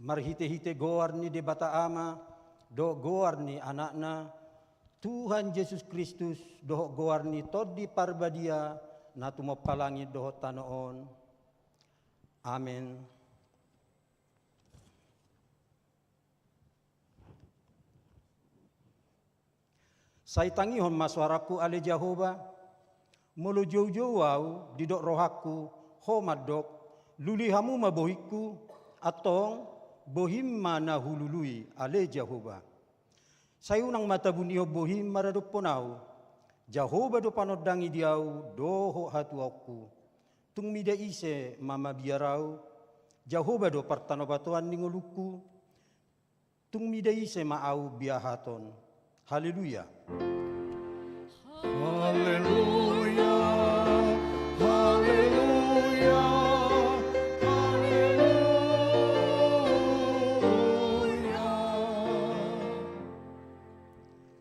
marhite-hite goar ni de bata ama, do goar ni anakna, Tuhan Yesus Kristus doho goar ni todi parbadia, na tumopalangi doho tanoon. Amen. Sai tangihon maswaraku ale Jehova, mulu jauh-jauh au didok rohaku, ho madok, lulihamu mabohiku, atong bohim mana hulului ale Jehova. Sayunang mata bunio bohim marado ponau, Jehova do panodangi diau doho hatu aku. Tung mida ise mama biarau, Jehova do partanobatuan ningoluku, tung mida ise maau biahaton. Haleluya. Haleluya. Haleluya.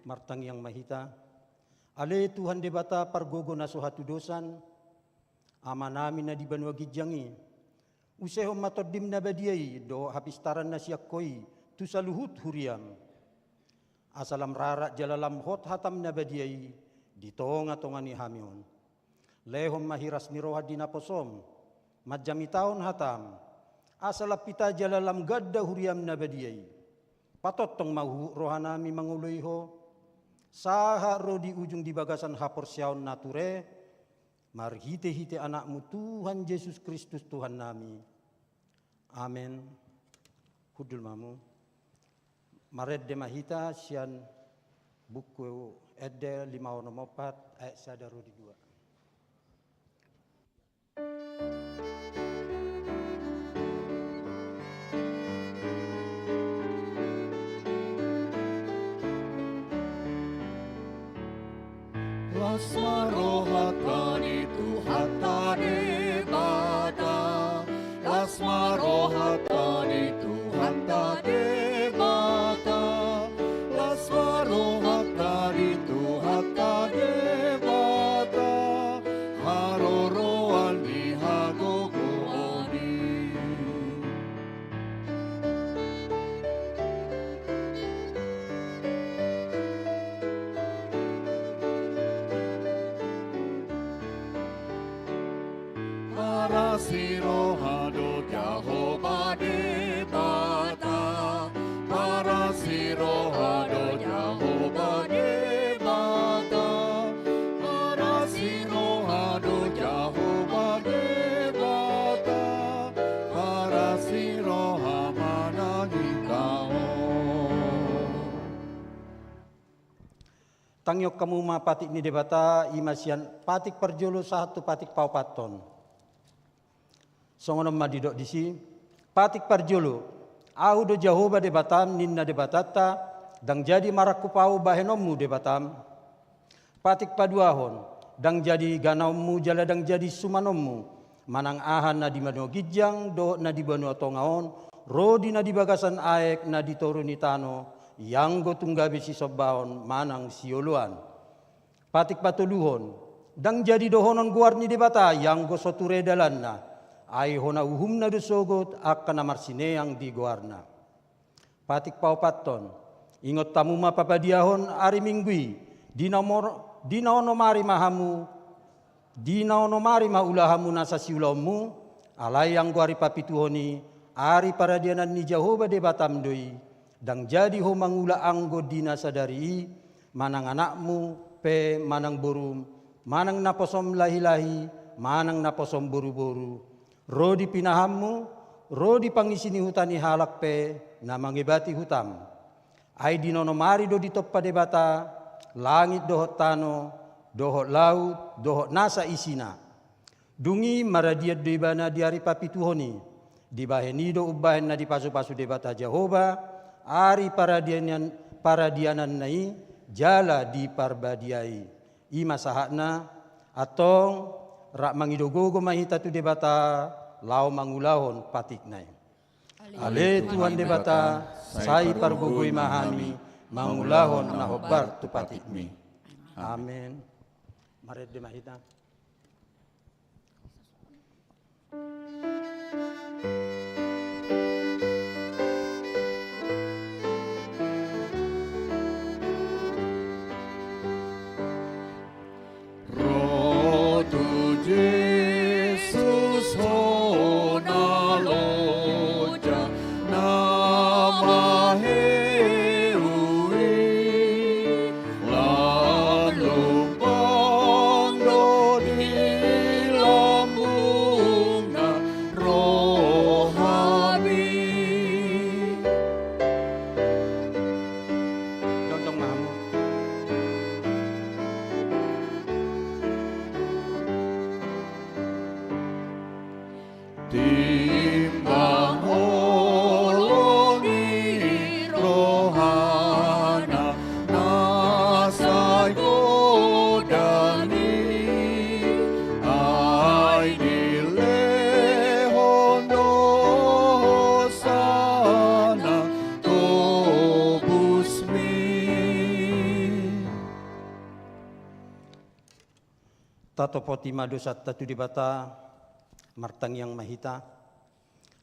Martang yang mahita, ale Tuhan debata pargogo na suhatu dosan, ama namin na di banwa gidjangi, usehom matodim na badiay, do hapistaran na siyak koi, tu saluhut huriam, asalam rara jalalam hot hatam na badiay, di tonga-tonga ni hamion, lehom mahiras ni roha dinaposom, madjami taon hatam, asalapita jalalam gadda huriam na badiay, patot tong mahu roha nami manguloyho, saha ro di ujung di bagasan hapor siaon nature, marhite-hite anakmu Tuhan Yesus Kristus Tuhan nami. Amen. Hudul mamu. Mared de mahita sian buku Ede 5:4 ayat sadaro di 2. Lasmaro hatani tu hatane bata, Lasmaro hatani tu hatane bata, Lasmaro hatani tu hatane bata, haroroan di hagogooni. Para sirohado Jehova debata, para sirohado Jehova debata, para sirohado Jehova debata, para siroha managikao. Tangyok kamu ma patik ni debata imasian patik perjolo satu patik paupaton. Songonom madidok disi patik parjolo au do Jehova debatam ninna debatata dang jadi maraku pau bahenommu debatam patik paduahon dang jadi ganaummu jala dang jadi sumanommu manang ahan na di mano gijang do na di banu tongaon rodi na di bagasan aek na di toruni tano yang go tunggabe si sobaon manang sioluan patik patuluhon dang jadi dohonon guarni debata yang go soture dalanna ai hona uhumna dosogot akan amarsineang di goarna. Patik paupaton, ingot tamu ma papadiahon ari minggui, dinaonomari mahamu, dinaonomari maulahamu nasa siulaumu, alai yang guari papituhoni, ari paradianan ni Jehova de batam doi, dang jadi ho mangula anggo dina sadari, manang anakmu, pe manang borum, manang naposom lahi-lahi, manang naposom boru-boru, rodi pinahammu, rodi pangisini hutani halak pe, na mangibati hutam. Ai dinonomari do di toppa debata, langit dohot tano, dohot laut, dohot nasa isina. Dungi maradiat dibana diari papituhoni, dibahenido ubahen na di pasu-pasu debata Jehova, ari paradianan nai, jala di parbadiai. Ima sahakna, atong, rak mangidogogo mahita tu debata lao mangulahon patik nai. Ale Tuhan debata sai pargogoi mahami mangulahon na hobar tu patik mi. Amen. Mared de mahita. Tato poti madosat tatu debata martang yang mahita.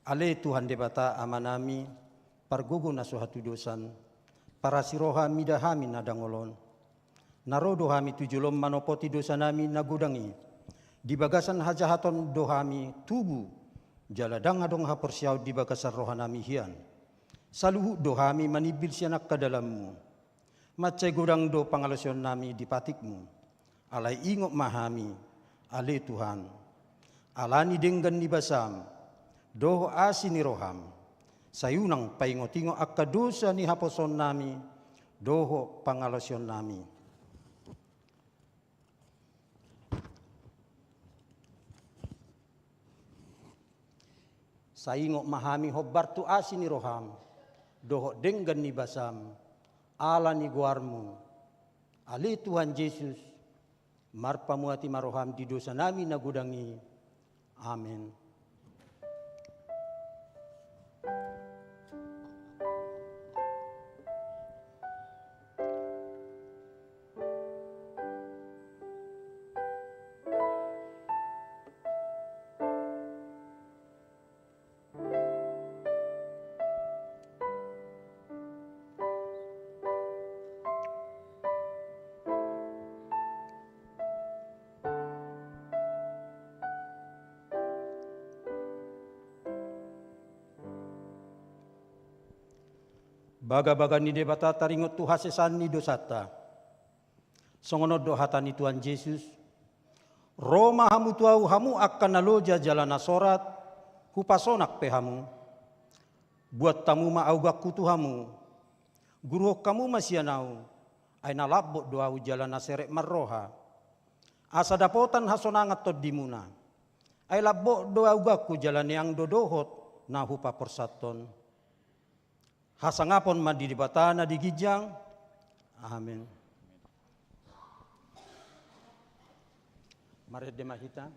Ale Tuhan debata amanami pargogo nasuhatu dosan. Para siroha midahami nadangolon. Narodo hami tujulom manopoti dosa nami nagudangi. Di bagasan hajahaton dohami tubu. Jaladang adong haporsiaw di bagasan rohanami hian. Saluhu dohami manibil sianak ke dalammu. Macai gudang do pangalasyon nami di patikmu. Alai ingok mahami. Ale Tuhan. Alani denggan ni basam. Doho asini roham. Sayunang paingotingo akka dosa ni haposon nami. Doho pangalasyon nami. Saingok mahami hobbartu asini roham. Doho denggan ni basam. Ala ni guarmu. Ali Tuhan Yesus. Marpamuati maroham di dosa nami nagudangi. Amin. Baga-baga ni debata taringot tu hasesan ni dosata. Songono dohatan ni Tuhan Yesus. Roma hamu tuau hamu akan naloja jalana sorat. Hupasonak pehamu. Buat tamu maugak kutu hamu. Guru kamu masianau. Ay nalabot doau jalana serek marroha. Asa dapotan hasonangat tod dimuna. Ay labot doau gaku jalan yang dodohot na hupa persaton. Hasangapon madi di batana di gijang. Amin. Mari demahita.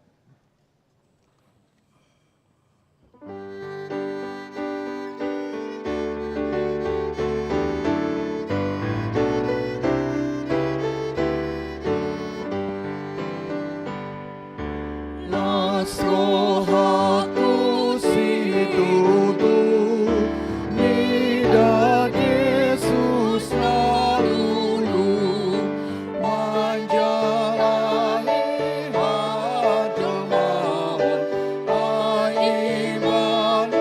Las rohaku situtu. Yesus lalu menjalani hajamawan aiman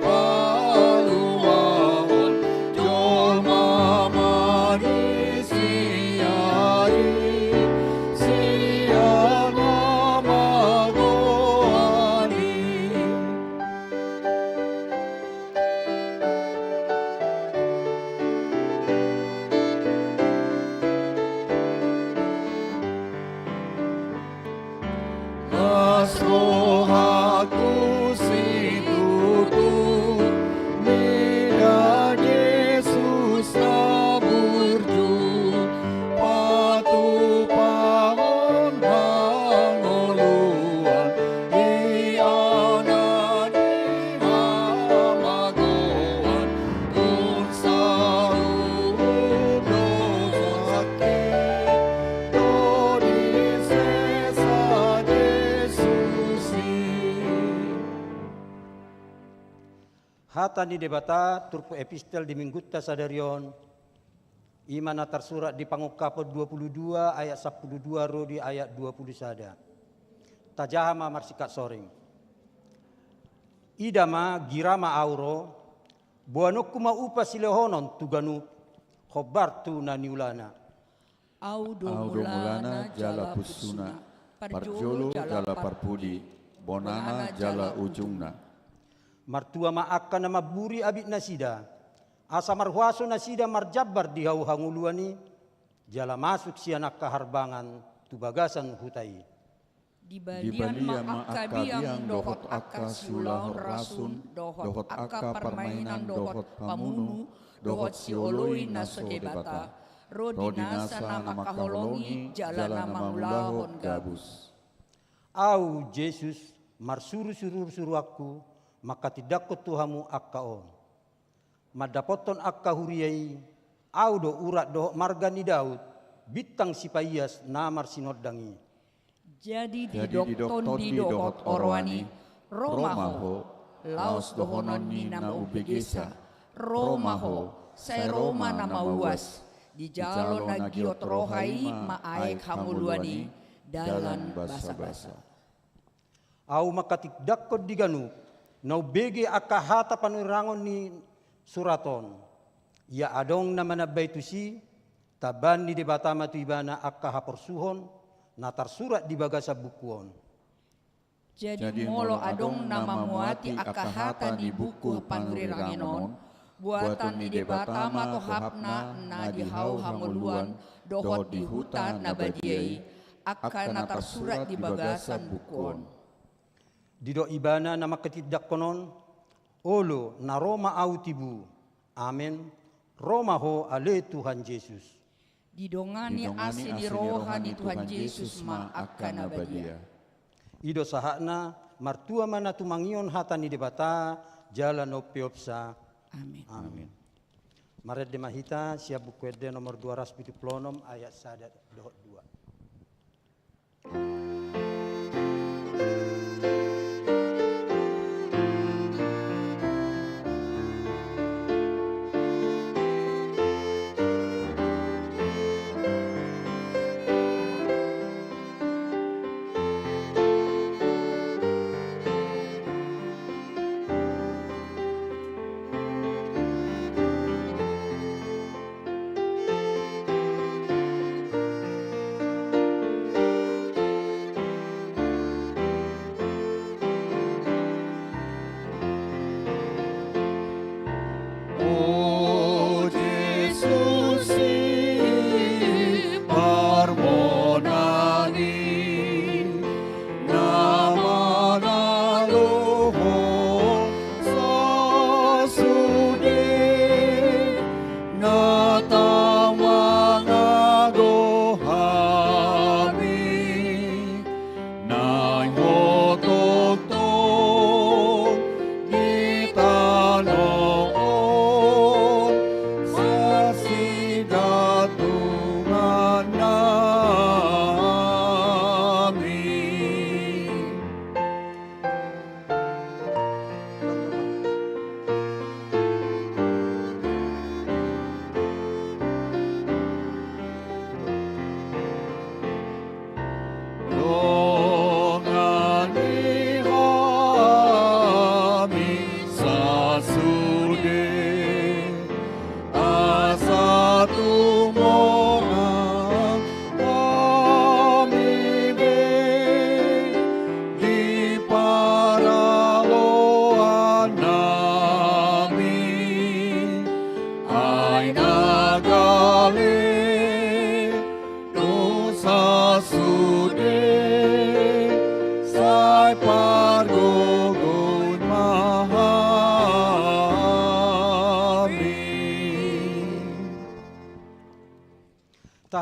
paluawan joma mari siai siana magoani. Las rohaku situtu Nida Yesus naburju Patu pahon hangoluan Iana di hamagoan Unsaru dosa sakit Dodi sesa Yesusi. Hata ni debata turpu epistel di minggutta sadarion. Imana tersurat di Pangukapot 22 ayat 12 rodi ayat 20 sada. Tajahama marsikat soring. Idama girama auro. Buanokuma upa silehonon tuganu. Khobartu naniulana. Audo mulana jala pusuna, parjolo jala parpudi, bonana jala ujungna. Martua ma'akka nama buri abit nasida. Asa marhuaso nasida marjabar di hau hanguluani. Jala masuk sianak kaharbangan tubagasan hutai. Di balian ma'akka biang dohot akka sulahor rasun, dohot akka permainan dohot pamunu, dohot sioloi naso debata. Rodinasa nama kaholongi jalana mangulahon gabus. Au Yesus marsuru-suru aku maka tidak ketuhamu akkaon. Madapoton akka huriai au do urat do margani Daud bitang sipayas namar sinoddangi. Jadi didokton di dohot orwani, Romaho, laos dohonon ni nama ubegesa, Romaho, saya Roma nama uas, di jalo nagiot rohai maaek hamuluani, dalan basa-basa. Au makatikdakod diganu, nau bege akahata panurangon ni suraton. Ia adong na manabay tusi, taban ni debatama tu ibana akahaporsuhon, natar surat di baga sa bukuon. Jadi molo adong nama muati akahata di buku panuriranginon, buatan ni debatama to hapna na dihau hamuluan, dohot di hutan na badiai, akan natar surat di bagasan bukuon. Dido ibana nama ketidak konon, olo na Roma au tibu, amen, Roma ho ale Tuhan Yesus. Didongani asli rohani Tuhan Yesus ma akan abadia. Ido sahakna martua mana tumangion hata ni debata jalan opiopsa. Amin. Amin. Maret de mahita siap buku ede nomor 276 ayat sadat dohot 2.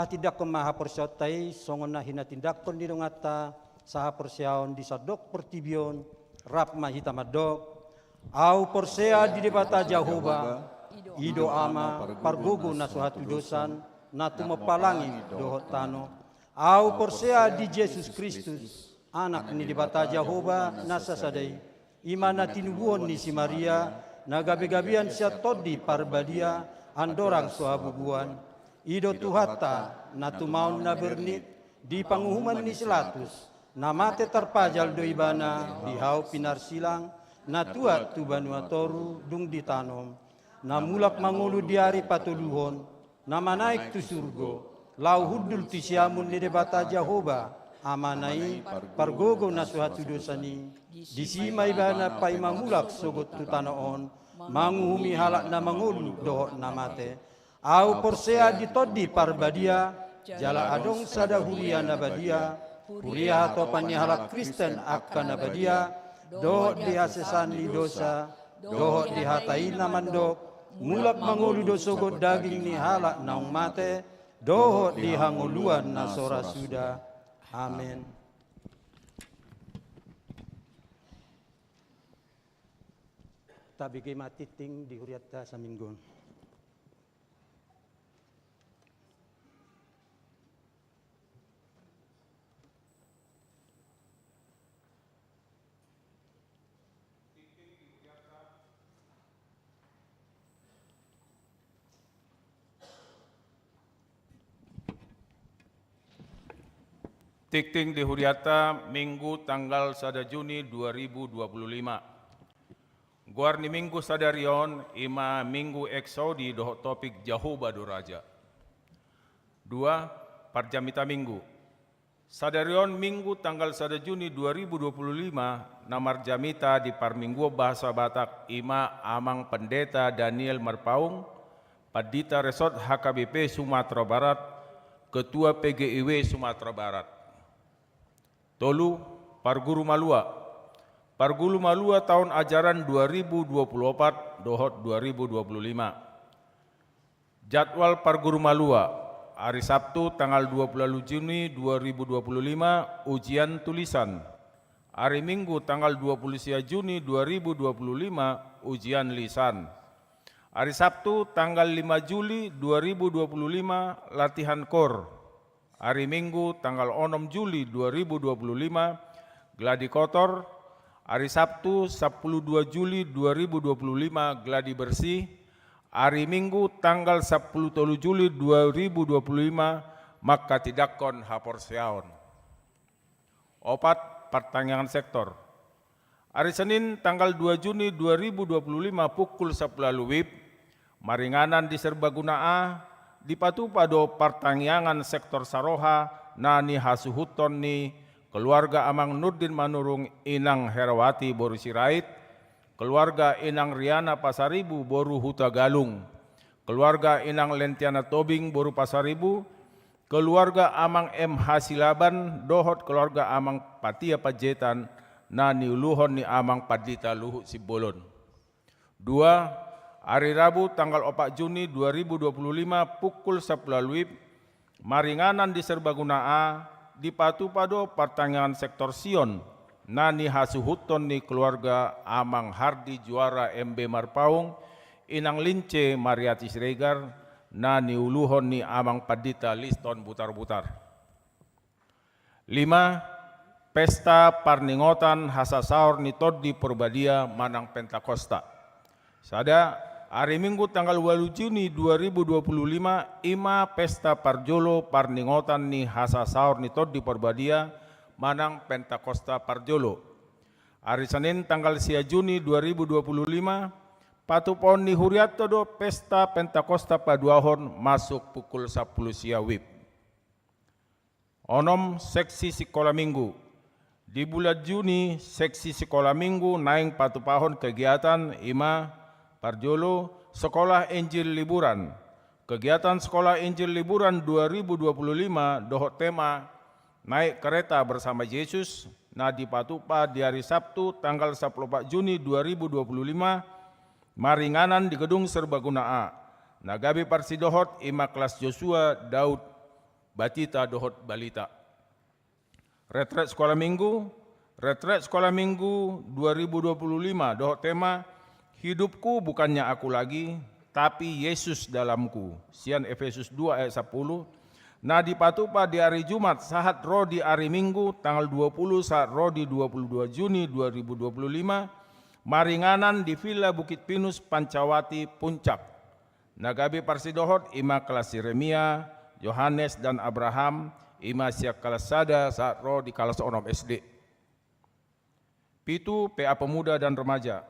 Tidak kemaha persyatai songon na hinatindakon di dongata saha persyaon di sadok pertibion rap mahita madok au persea di debata Jehovah ido ama pargogo na suhatu dosan na tumapalangi dohot tano au persea di Yesus Kristus anak ni debata Jehovah na sasadai imana tinubuhon ni si Maria na gabi-gabian siya todi parbadia andorang suhabubuan ido tuhata na tumaon na bernit di panguhuman ni Silatus na mate terpajal do ibana di hau pinarsilang na tuat tu banuatoru dung ditanom na mulak mangulu diari patuluhon na manaik tu surgo lau hudul tu siamun ni debata Jehovah amanai pargogo na suhatu dosani di sima ibana pai mangulak sogot tu tanoon manguhumi halak na mangulu dohot na mate au persea ditodi parbadia jala adong sada huria nabadia huria topan halak Kristen akan nabadia dohot dihasesan li dosa dohot dihatai namandok mulak mangulu dosogot daging ni halak naung mate dohot dihanguluan na sora suda. Amin. Tabi kay matiting di huriata sa minggon. Tikting di Huriata, Minggu tanggal 1 Juni 2025. Guar ni Minggu sadarion, ima Minggu eksodi dohok topik Jehovah do Raja. 2. Parjamita Minggu. Sadarion Minggu tanggal 1 Juni 2025, namar jamita di Parminggu bahasa Batak, ima amang pendeta Daniel Marpaung, Padita Resort HKBP Sumatera Barat, Ketua PGIW Sumatera Barat. Tolu, Parguru Malua. Parguru Malua tahun ajaran 2024 dohot 2025. Jadwal Parguru Malua. Hari Sabtu tanggal 20 Juni 2025 ujian tulisan. Hari Minggu tanggal 20 Juni 2025 ujian lisan. Hari Sabtu tanggal 5 Juli 2025 latihan kor. Hari Minggu tanggal 6 Juli 2025 gladi kotor. Hari Sabtu 12 Juli 2025 gladi bersih. Hari Minggu tanggal 10 Juli 2025 maka tidakon hapor seaon. 4. Pertanyaan sektor. Hari Senin tanggal 2 Juni 2025 pukul 10 WIB, maringanan di Serbaguna dipatu pado pertanyaan sektor Saroha nani hasuhuton ni keluarga Amang Nurdin Manurung Inang Herawati Boru Sirait, keluarga Inang Riana Pasaribu Boru Huta Galung, keluarga Inang Lentiana Tobing Boru Pasaribu, keluarga Amang M Hasilaban dohot keluarga Amang Patia Pajetan nani uluhon ni Amang Padita Luhut Sibolon. 2. Hari Rabu tanggal 4 Juni 2025 pukul 10 WIB, maringanan di Serbaguna dipatu pado pertanyaan sektor Sion nani hasuhuton ni keluarga Amang Hardi Juara MB Marpaung, Inang Lince Mariati Siregar, nani uluhon ni Amang Padita Liston Butar-Butar. 5. Pesta Parningotan Hasasaur ni Toddi Purbadia Manang Pentakosta. Sada hari Minggu tanggal 8 Juni 2025 ima Pesta Parjolo Parningotan ni Hasasaur ni Toddi Purbadia Manang Pentakosta Parjolo. Hari Senin tanggal 1 Juni 2025 patupon ni Huriato do Pesta Pentakosta Paduahon masuk pukul 10 sia WIB. Onom seksi sekolah minggu. Di bulan Juni seksi sekolah minggu naing patupahon kegiatan ima Parjolo Sekolah Injil Liburan. Kegiatan Sekolah Injil Liburan 2025 dohot tema naik kereta bersama Yesus, nah dipatupa di hari Sabtu tanggal 14 Juni 2025, maringanan di Gedung Serbaguna A. Nagabi Parsi dohot ima kelas Joshua Daud Batita dohot balita. Retret Sekolah Minggu 2025 dohot tema hidupku bukannya aku lagi, tapi Yesus dalamku. Sian Efesus 2 ayat 10. Nah dipatupa di hari Jumat saat roh di hari Minggu tanggal 20 saat roh di 22 Juni 2025 maringanan di Villa Bukit Pinus Pancawati Puncak. Nagabi Parsidohot ima kelas Yeremia, Yohanes dan Abraham ima siak kelas Sada saat roh di kelas Onom SD. 7. PA Pemuda dan Remaja.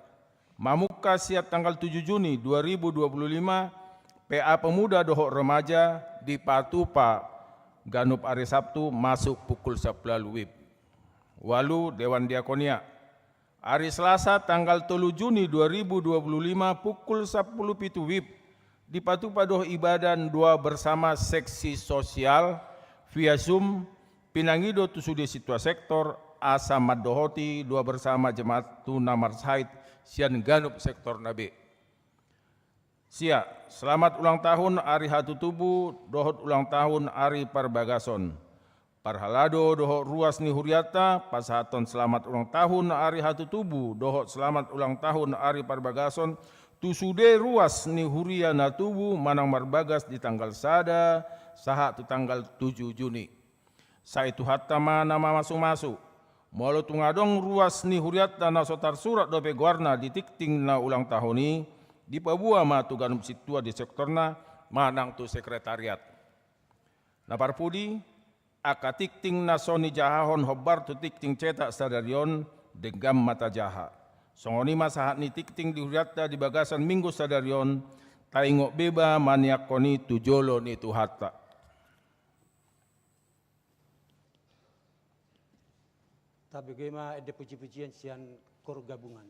Mamuka siap tanggal 7 Juni 2025 PA Pemuda dohok remaja di Patupa Ganup hari Sabtu masuk pukul 11 WIB. Walu Dewan Diakonia. Hari Selasa tanggal 3 Juni 2025 pukul 10 pitu WIB di Patupa doh ibadah 2 bersama seksi sosial via Zoom Pinangido Tusude Situa Sektor Asa Madohoti 2 bersama Jemaat Tunamar Said Sian Ganup Sektor Nabe. Sia, selamat ulang tahun Ari Hatu Tubu, dohot ulang tahun Ari Parbagason. Parhalado dohot ruas ni Huriata, pasahaton selamat ulang tahun Ari Hatu Tubu, dohot selamat ulang tahun Ari Parbagason. Tusude ruas ni Huria na Tubu manang marbagas di tanggal sada, sahat tu tanggal 7 Juni. Sa itu hatta mana masuk-masuk. Molo tungadong ruas ni Huriata na sotar surat dope guarna di tikting na ulang tahun ni di pabua ma tu Ganup Situa di sektorna manang tu sekretariat. Na parpudi aka tikting nasoni jahahon hobar tu tikting cetak sadarion degam mata jaha. Songoni masahat ni tikting dihuriatta di bagasan minggu sadarion, taingok beba maniak koni tujolo ni tuhatta. Tapi bagaimana ada puji-pujian sian kor gabungan.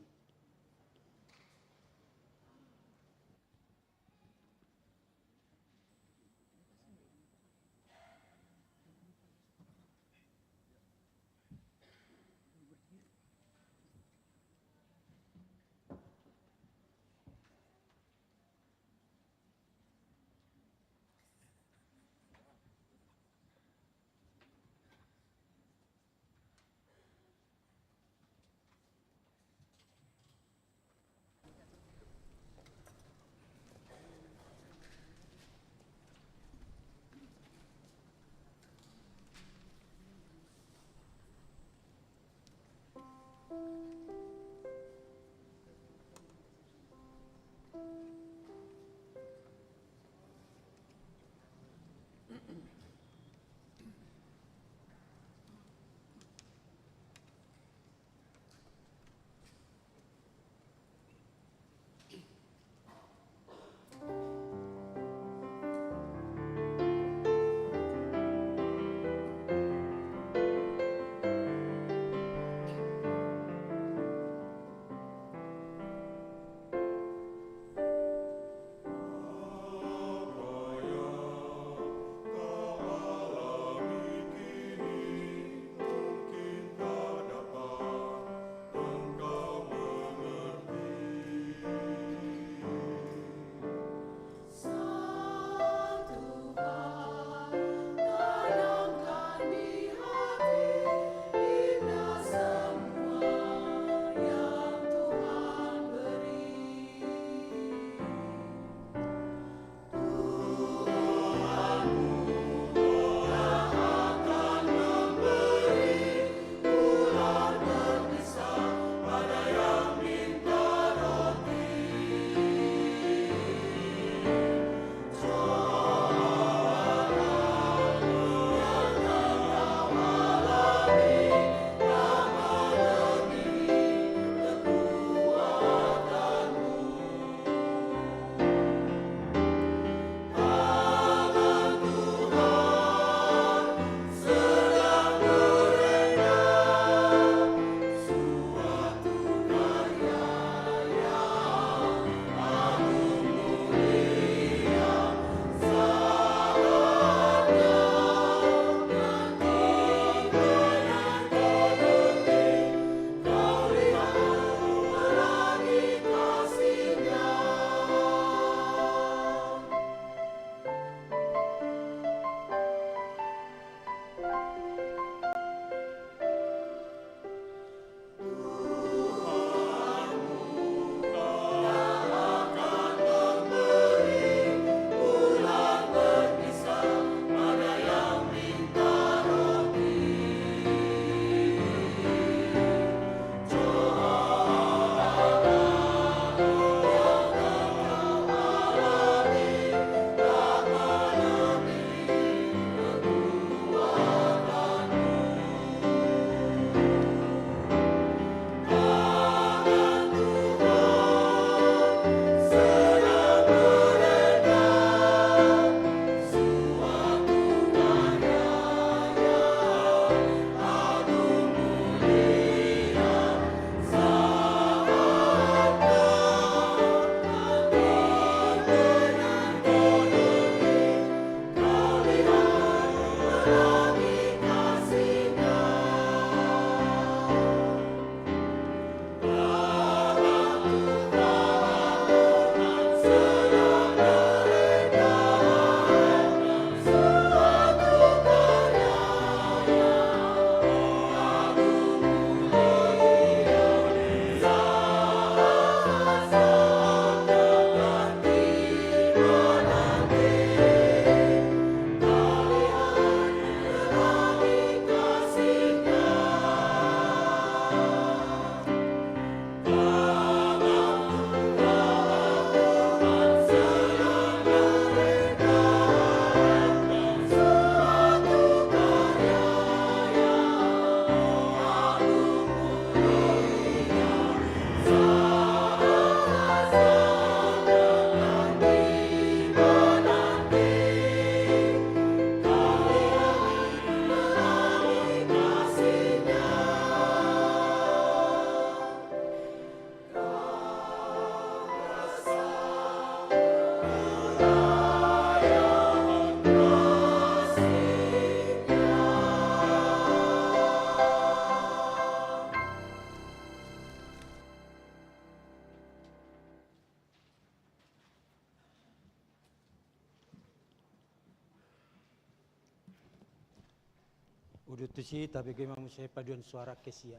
Pudutusi tapi kemang saya paduan suara kesia.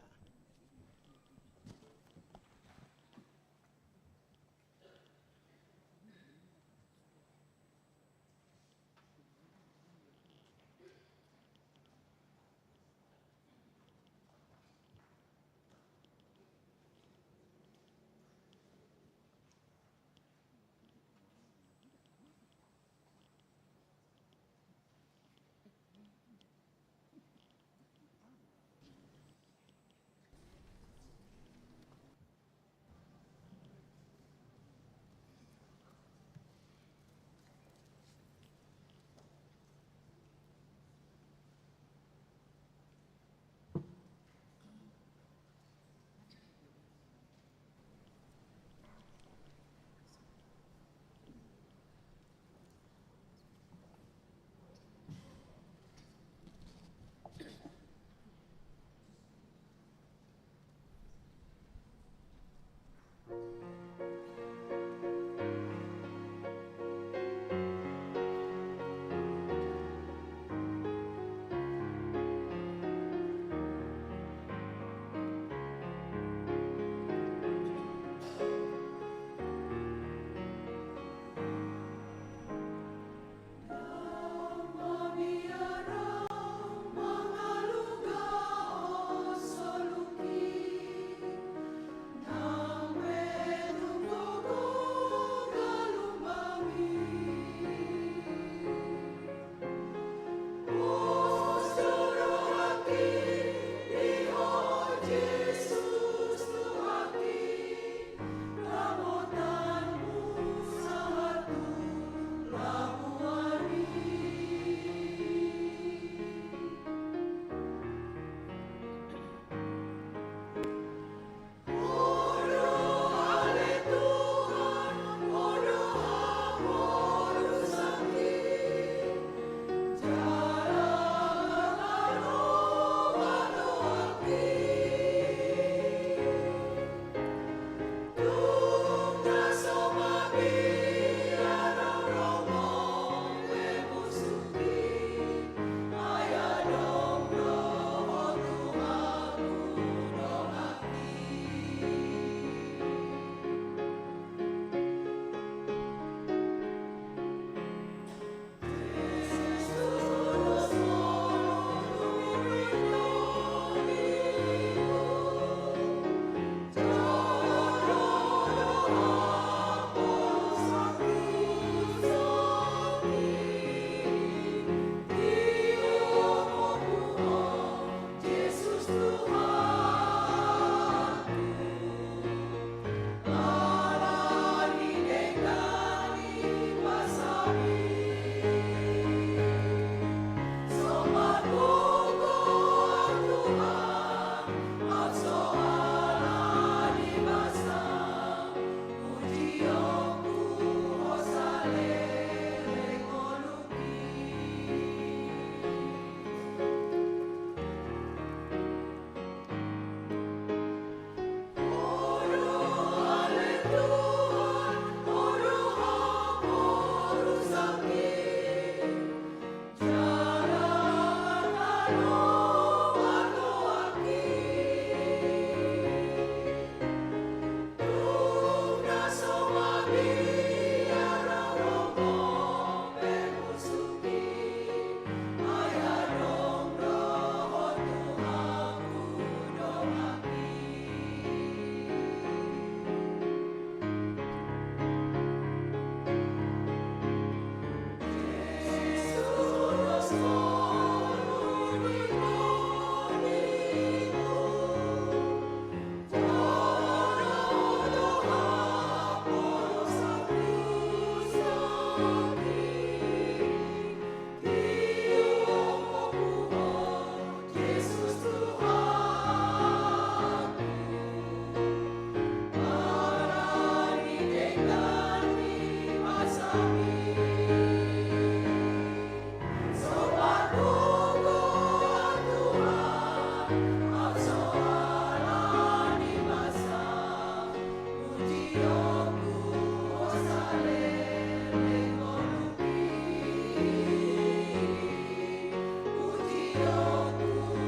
Puji aku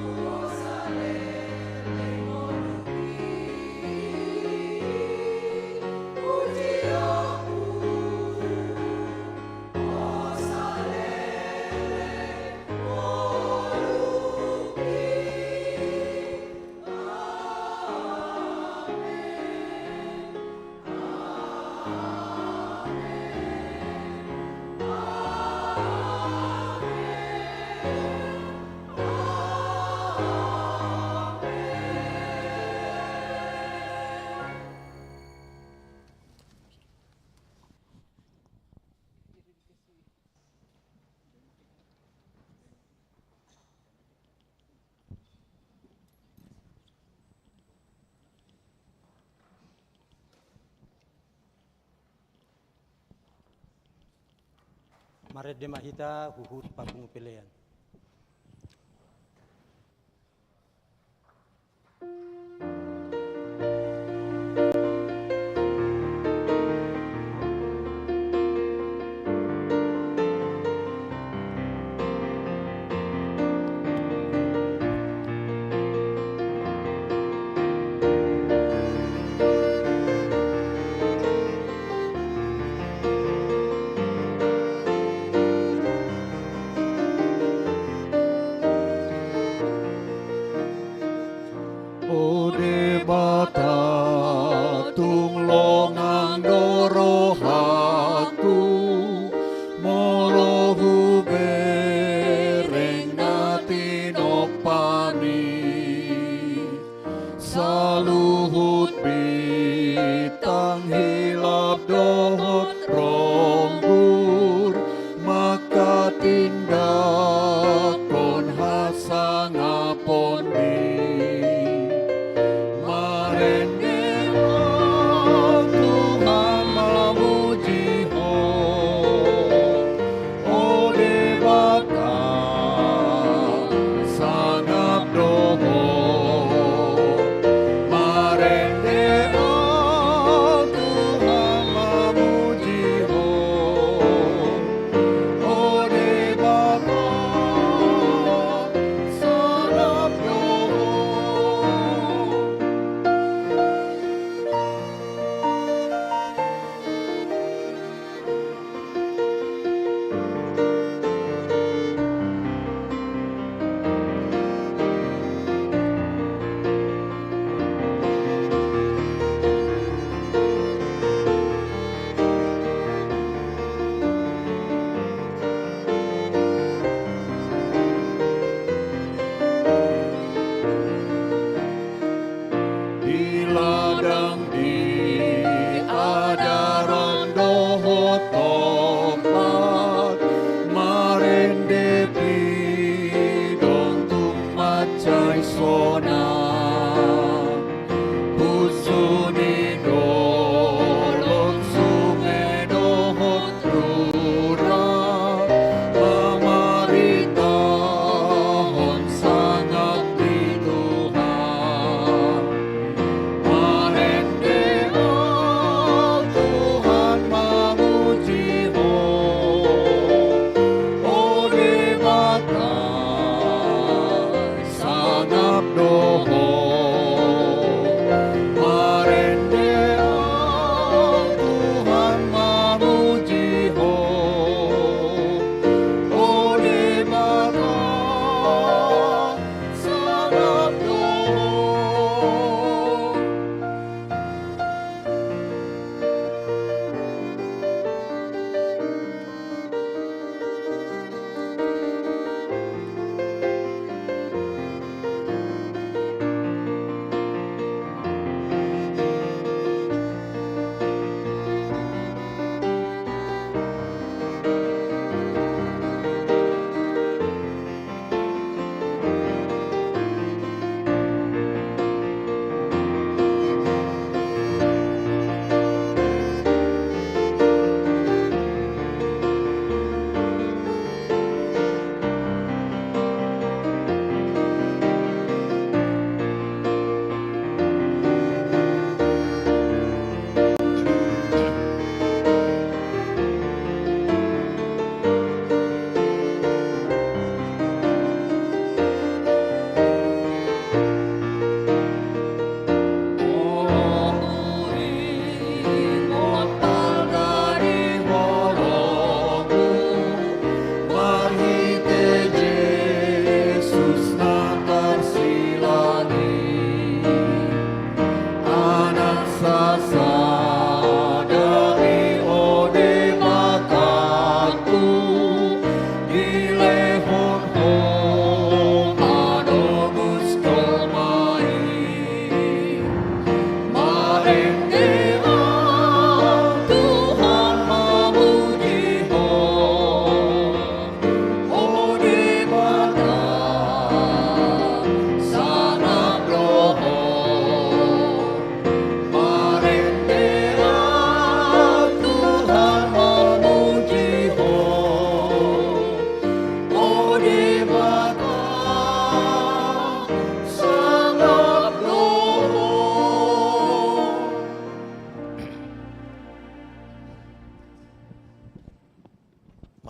Mare de mahita huhut papung pelean. Ode bata tung longang dorohaku molohu bereng nati nopani saluhut bitang hilap dohot ronggur maka tindak kon hasangapon Tuhan memuji ho, ode bata sangat doho, marende Tuhan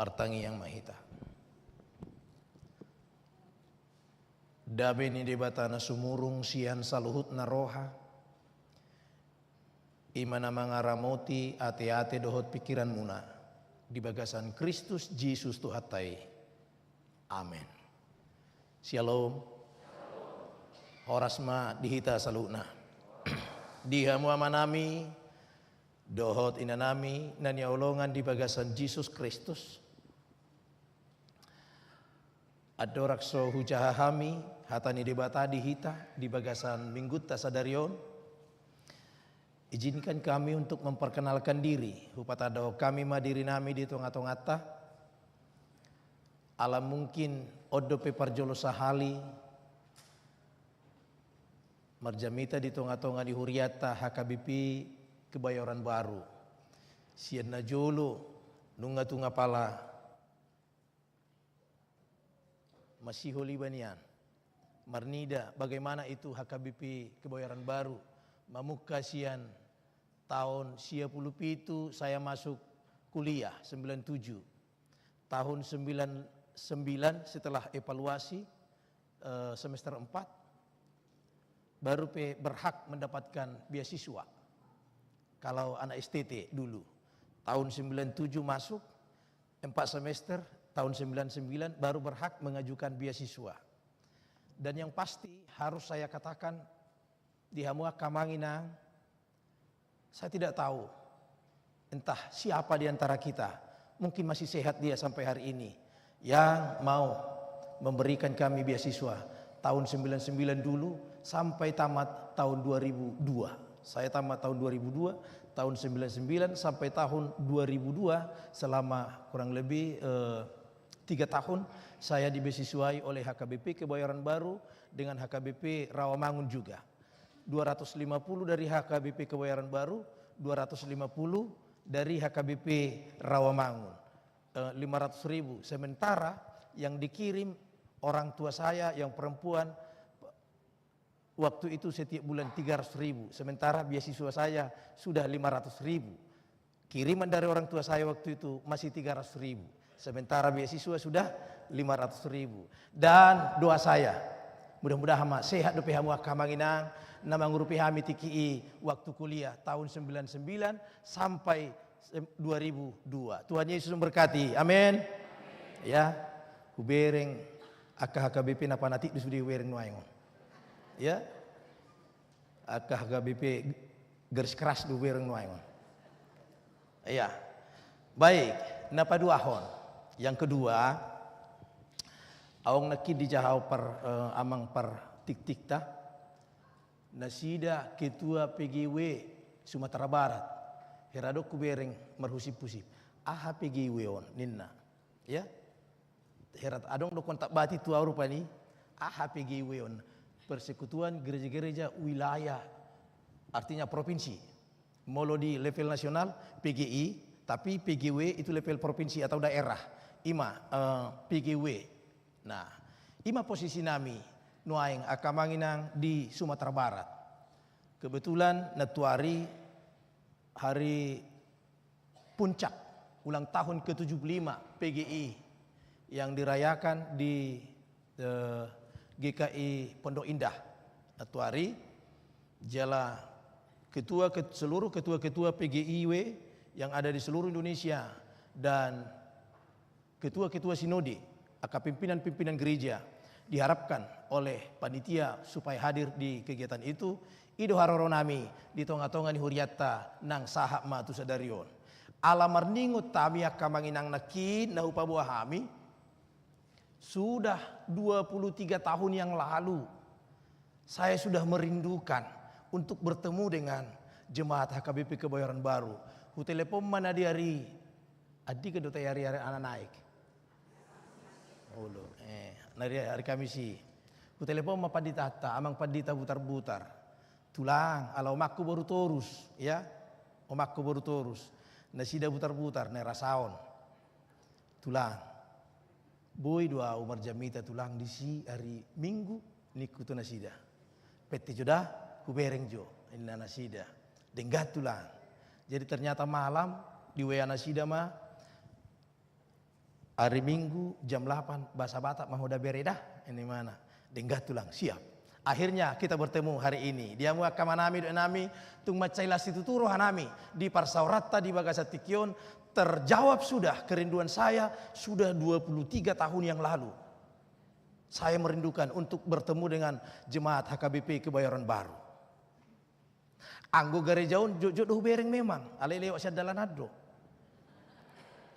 martangi yang mahita. Dabe ni debatana sumurung sian saluhut na roha. Imana mangaramoti ate-ate dohot pikiran muna. Di bagasan Kristus Jesus Tuhatai. Amen. Shalom. Horasma dihita saluna. Dihamu amanami dohot inanami naniaulongan di bagasan Jesus Kristus. Adorakso hujahahami hatani debata dihita di bagasan Minggutta Sadarion. Izinkan kami untuk memperkenalkan diri. Hupatado kami madiri nami di tongata-tongata. Alam mungkin odope parjolo sahali. Marjamita di tonga-tonga di Huriata HKBP Kebayoran Baru. Sian najolo nunga tunga pala. Masih Libanian. Marnida bagaimana itu HKBP Kebayoran Baru. Mamuka sian tahun 97 saya masuk kuliah 97. Tahun 99 setelah evaluasi semester 4 baru berhak mendapatkan beasiswa. Kalau anak STT dulu tahun 97 masuk 4 semester, tahun 99 baru berhak mengajukan beasiswa. Dan yang pasti harus saya katakan di Hamua Kamanginang, saya tidak tahu entah siapa di antara kita, mungkin masih sehat dia sampai hari ini, yang mau memberikan kami beasiswa tahun 99 dulu sampai tamat tahun 2002. Saya tamat tahun 2002, tahun 99 sampai tahun 2002 selama kurang lebih 3 tahun saya dibeasiswai oleh HKBP Kebayoran Baru dengan HKBP Rawamangun juga. 250 dari HKBP Kebayoran Baru, 250 dari HKBP Rawamangun. 500.000. Sementara yang dikirim orang tua saya yang perempuan waktu itu setiap bulan 300.000. Sementara beasiswa saya sudah 500.000. Kiriman dari orang tua saya waktu itu masih 300.000. Sementara beasiswa sudah 500.000. Dan doa saya, mudah-mudahan sehat dope hamu Kamanginang, nama ngurupi hami TKI waktu kuliah tahun 99 sampai 2002. Tuhan Yesus memberkati. Amin. Ya, kubereng HKBP napa nanti disudi wereng nuaingon. Ya, HKBP garis keras du wereng nuaingon. Ya, baik. Napa dua hon. Yang kedua, awang nakid dijahau amang tik-tik ta. Nasida ketua PGW Sumatera Barat. Heradok kubereng merhusip-husip. Aha PGW on ninna. Ya. Herat adong do kontak bati tua rupa ni. Aha PGW on. Persekutuan gereja-gereja wilayah. Artinya provinsi. Molo di level nasional PGI, tapi PGW itu level provinsi atau daerah. Ima PGW. Nah, ima posisi nami nuaing Kamanginang di Sumatera Barat. Kebetulan natuari hari puncak ulang tahun ke-75 PGI yang dirayakan di GKI Pondok Indah. Natuari jala seluruh ketua-ketua PGIW yang ada di seluruh Indonesia dan ketua-ketua sinode, pimpinan-pimpinan gereja diharapkan oleh panitia supaya hadir di kegiatan itu. Ido haroro nami di tonga-tonga ni Huriata nang sahak matu sadarion. Alamar ningut tami Kamanginang nakin na upabuah hami. Sudah 23 tahun yang lalu saya sudah merindukan untuk bertemu dengan jemaat HKBP Kebayoran Baru. Hu telepon mana di hari adik kedua hari-hari anak naik. Ulu, hari Kamisi. Ku telepon ma paditata, amang padita butar-butar. Tulang, ala omakku baru torus, ya. Omakku baru torus. Nasida butar-butar, nerasaon. Tulang. Boy doa Umar Jamita tulang di si hari Minggu niku tu nasida. Peti jodah ku bereng jo inna nasida. Denggat tulang. Jadi ternyata malam di WA nasida mah Hari Minggu jam 8 bahasa Batak mahoda beredah ini mana denggat tulang siap. Akhirnya kita bertemu hari ini. Dia mu akamanami do nami tung macailas itu turu hanami di Parsaurata di Bagasatikion terjawab sudah kerinduan saya sudah 23 tahun yang lalu. Saya merindukan untuk bertemu dengan jemaat HKBP Kebayoran Baru. Anggo garejaun jodoh bereng memang, alele wasya dalan adro.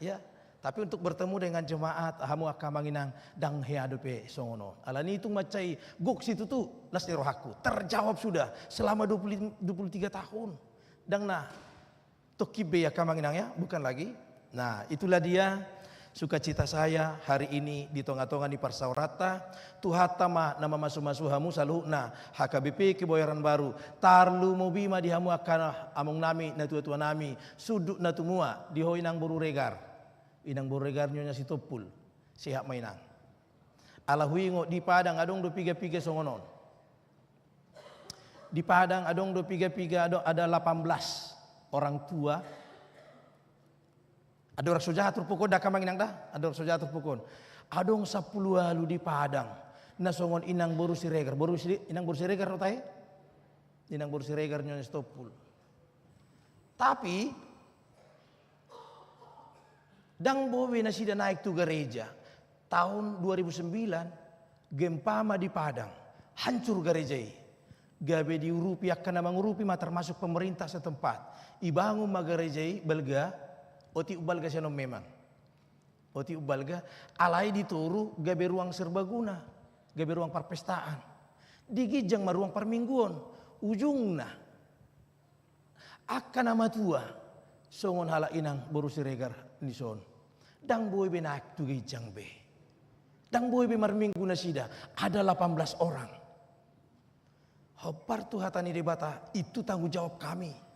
Ya, tapi untuk bertemu dengan jemaat hamu akamanginang dang headope songono. Alani itu macai gok situ tuh las rohaku terjawab sudah selama 23 tahun. Dang nah tokibe akamanginang ya, bukan lagi. Nah, itulah dia sukacita saya hari ini di tonga-tonga di Parsaurata. Tuhatama nama masu-masu hamu saluhna HKBP Kebayoran Baru. Tarlu mobima di hamu akan among nami na tua-tua nami. Suduk na tumua di ho inang boru regar. Inang boru regar nyonya si topul. Sihat mainang. Ala huingo di Padang adong do piga-piga songonon. Di Padang adong do piga-piga ada 18 orang tua. Ada orang soja terpukul dah kamang inang dah. Ada orang soja terpukul. Adong 10 halu di Padang. Nasongon inang boru siregar. Inang boru siregar rotai. Inang boru siregar nyonya stopul. Tapi dang bobe nasida naik tu gereja. Tahun 2009 gempa ma di Padang. Hancur gerejai. Gabe diurupi akan mengurupi ma termasuk pemerintah setempat. Ibangun ma gerejai belga. Oti ubalga siano memang. Oti ubalga alai dituru gabe ruang serbaguna, gabe ruang perpestaan. Digijang ma ruang permingguan, ujungna akan nama tua songon hala inang boru siregar nison. Dang boy be naik tu gijang be. Dang boy be marminggu nasida ada 18 orang. Hopar tu hatani debata itu tanggung jawab kami.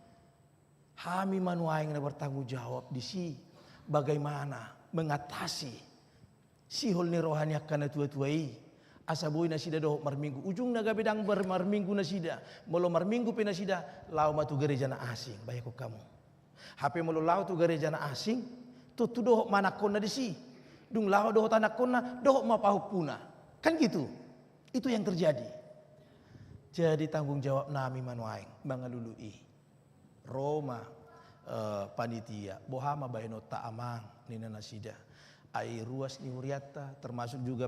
Kami manuaing na bertanggung jawab di si bagaimana mengatasi sihol ni rohani akan tua-tuai asaboy na sida doh marminggu ujung naga bedang marminggu na sida molo marminggu pe na sida lau matu gereja na asing bayako kamu hape molo lau tu gereja na asing tu doh manakon na di si dung lau doh tanakon na doh mapahupuna kan gitu itu yang terjadi. Jadi tanggung jawab nami manuaing mangalului Roma panitia bohama bayno taamang nina nasida ai ruas ni huriata termasuk juga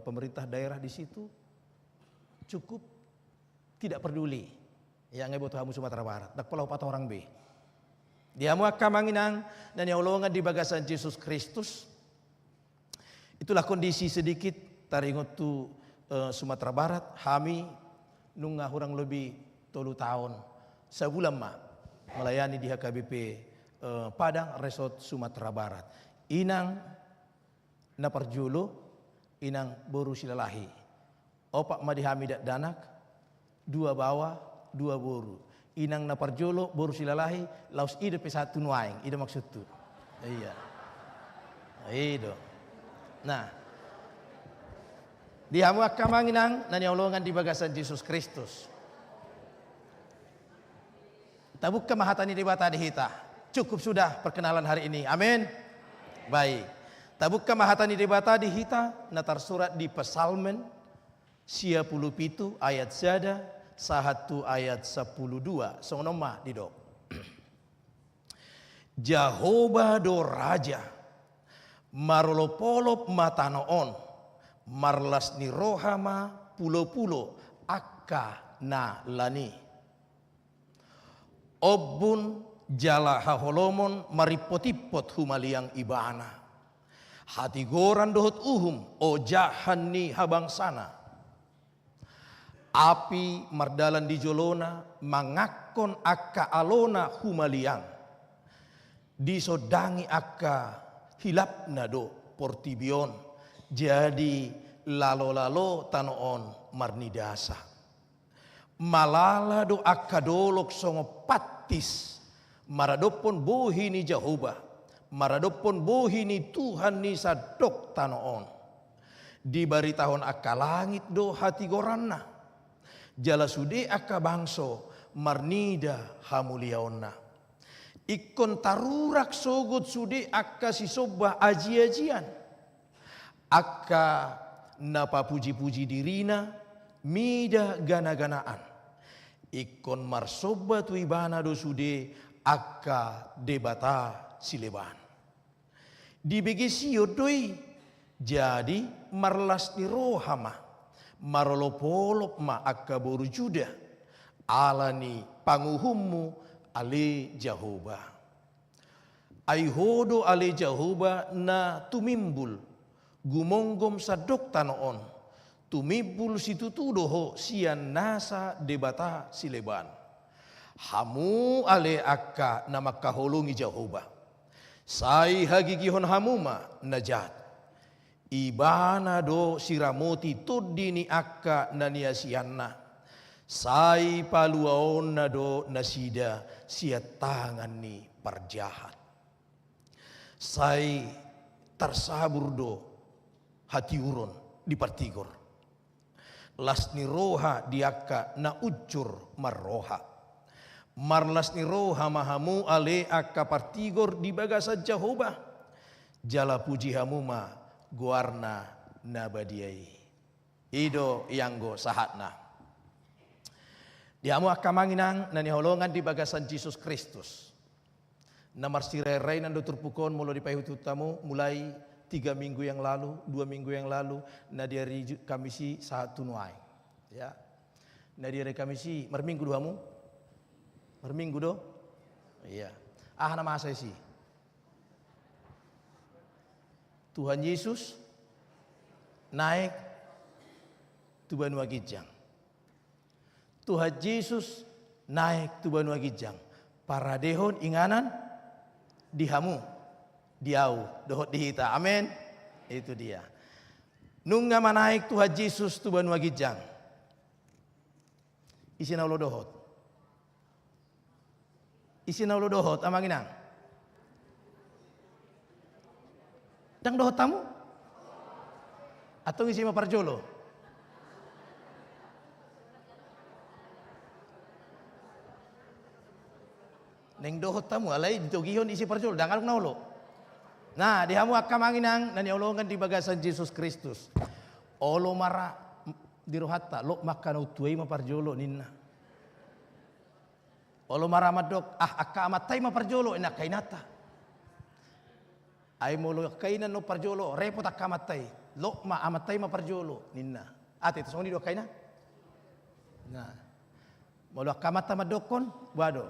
pemerintah daerah di situ cukup tidak peduli yang ngeboto hamu Sumatera Barat dak pulau patah orang be dia mu akamanginang dan yang ulungan di bagasan Yesus Kristus. Itulah kondisi sedikit taringot tu Sumatera Barat kami nungga kurang lebih 3 tahun sebulan mah melayani di HKBP Padang Resort Sumatera Barat. Inang naparjulo, inang boru silalahi. Opak madihami danak, 2 bawah, 2 boru. Inang naparjulo, boru silalahi, laus ide pesatu nuaing, ide maksud tu. Iya. Itu. Nah, dihamu akamang inang nani olongan di bagasan Yesus Kristus. Tabuk kemahatani debata di hita. Cukup sudah perkenalan hari ini. Amin. Baik. Tabuk kemahatani debata di hita. Natar surat di Psalmen 57 ayat sada. 1 ayat 12. Sonoma didok. Jehovah do raja. Marolopolop matanoon. Marlas ni rohama pulo-pulo. Akka na lani. Obun jala haholomon maripotipot humaliang ibana. Hati goran dohot uhum o jahani habang sana. Api mardalan di jolona mangakon akka alona humaliang. Disodangi akka hilapna do portibion. Jadi lalo-lalo tanoon marnidasa. Malala do akka dolok songo patis maradopon bohi ni Jehovah maradopon bohi ni Tuhan ni sadok tanoon di bari tahun akka langit do hati goranna jala sude akka bangso marnida hamuliaonna ikon tarurak sogot sude akka si sobah aji-ajian akka napa puji-puji dirina mida gana-ganaan ikon marsoba tu ibana do sude akka debata sileban di begesio doi jadi marlas ni rohama marolopolop ma akka boru juda alani panguhummu ale Jahoba aihodo ale Jahoba na tumimbul gumonggom sadok tanoon tumibul situtudoho sian nasa debata sileban hamu ale akka na makaholongi Jahoba sai hagigihon hamuma najat ibana do siramoti tudini akka naniasianna sai paluaon na do nasida siat tangan ni parjahat sai tersabur do hati urun di partigor las ni roha diaka na ucur marroha marlas ni roha mahamu ale akka partigor di bagasa Jahoba jala puji hamuma guarna nabadiai ido yanggo sahatna diamu akka manginang nani holongan di bagasan Yesus Kristus namar sirerai nando turpukon mulo di pahutu tamu mulai 3 minggu yang lalu, 2 minggu yang lalu, na di hari Kamisi saat tunuai. Ya, na di hari Kamisi, merminggu doamu, merminggu do, iya. Nama saya sih. Tuhan Yesus naik tu Banua Gijang. Tuhan Yesus naik tu Banua Gijang. Para dehon inganan dihamu. Diau dohot dihita, amin. Itu dia. Nungga manaik Tuhan Yesus tu Banua Gijang. Isina ulo dohot. Isina ulo dohot amanginang. Dang dohot tamu? Atau ngisi maparjolo? Neng dohot tamu alai ditogihon isi parjolo dangal naulo. Nah, dihamu akka manginang nani olongan di bagasan Yesus Kristus. Olo mara di rohatta lo makan utuai maparjolo ninna. Olo mara madok akka amatai maparjolo enak kainata. Ai molo kainan no parjolo repot akka amatai. Lo ma amatai maparjolo ninna. Ate to soni do kaina. Nah. Molo akka mata madokon wado.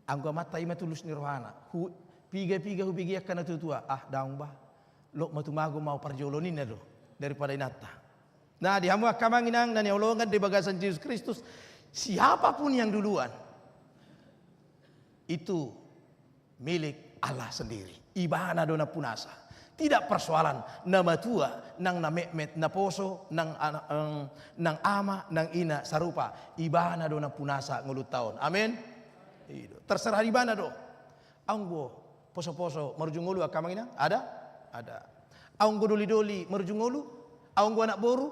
Anggo matai matulus ni rohana. Piga-piga hubigi akan tutua daung bah lo matumago mau parjolo nina do daripada inata. Nah dihamu akamanginang dan olongan di bagasan Yesus Kristus siapapun yang duluan itu milik Allah sendiri. Ibana dona punasa. Tidak persoalan nama tua, nang na mehmet, na poso, nang ama, nang ina sarupa. Ibana dona punasa ngulut tahun. Amin. Terserah ibana do. Anggo poso-poso marujungulu akamangina ada aunggo doli-doli marujungulu aunggo anak boru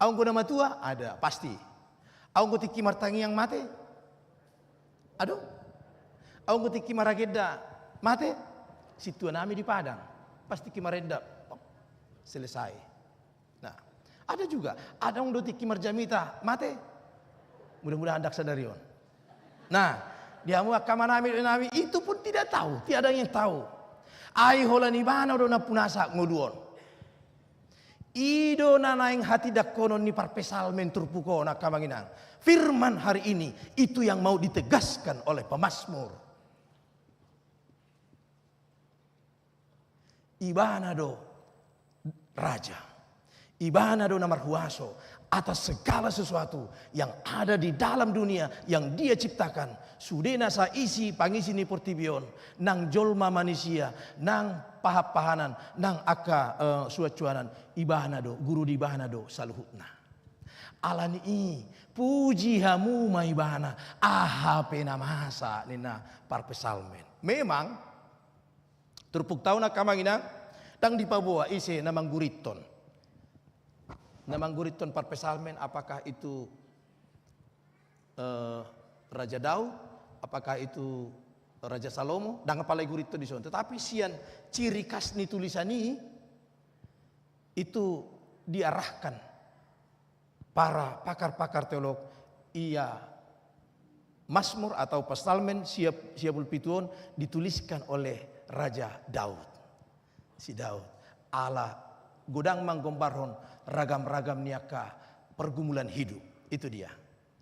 aunggo nama tua ada pasti aunggo tiki martangi yang mate aduh aunggo tiki marageda mate situ nami di Padang pasti kimarenda selesai. Nah ada juga ada aunggo tiki marjamita mate mudah-mudahan dak sadarion. Nah diamu akamanami itu pun tidak tahu, tiada yang tahu. Ai holani bana do na punasa ngoduon. Ido nanaing hati dakonon ni parpesal menturpuko na kamanginang. Firman hari ini itu yang mau ditegaskan oleh pemazmur. Ibana do raja. Ibana do na marhuaso atas segala sesuatu yang ada di dalam dunia yang dia ciptakan. Sudena sa isi pangisi ni portibion nang jolma manusia nang pahap-pahanan nang aka suacuanan ibahana do guru di bahana do saluhutna. Alani i puji hamu ma ibahana pena masa nina parpesalmen. Memang turpuk tahu na kamangina tang dipabawa isi namang guriton. Namang guriton parpesalmen apakah itu Raja Daud, apakah itu Raja Salomo dan kepala gurito di sana. Tetapi sian ciri khas ni tulisan ini itu diarahkan para pakar-pakar teolog ia Mazmur atau Psalmen siapul pituon dituliskan oleh Raja Daud. Si Daud ala godang manggombarhon ragam-ragam niaka pergumulan hidup. Itu dia.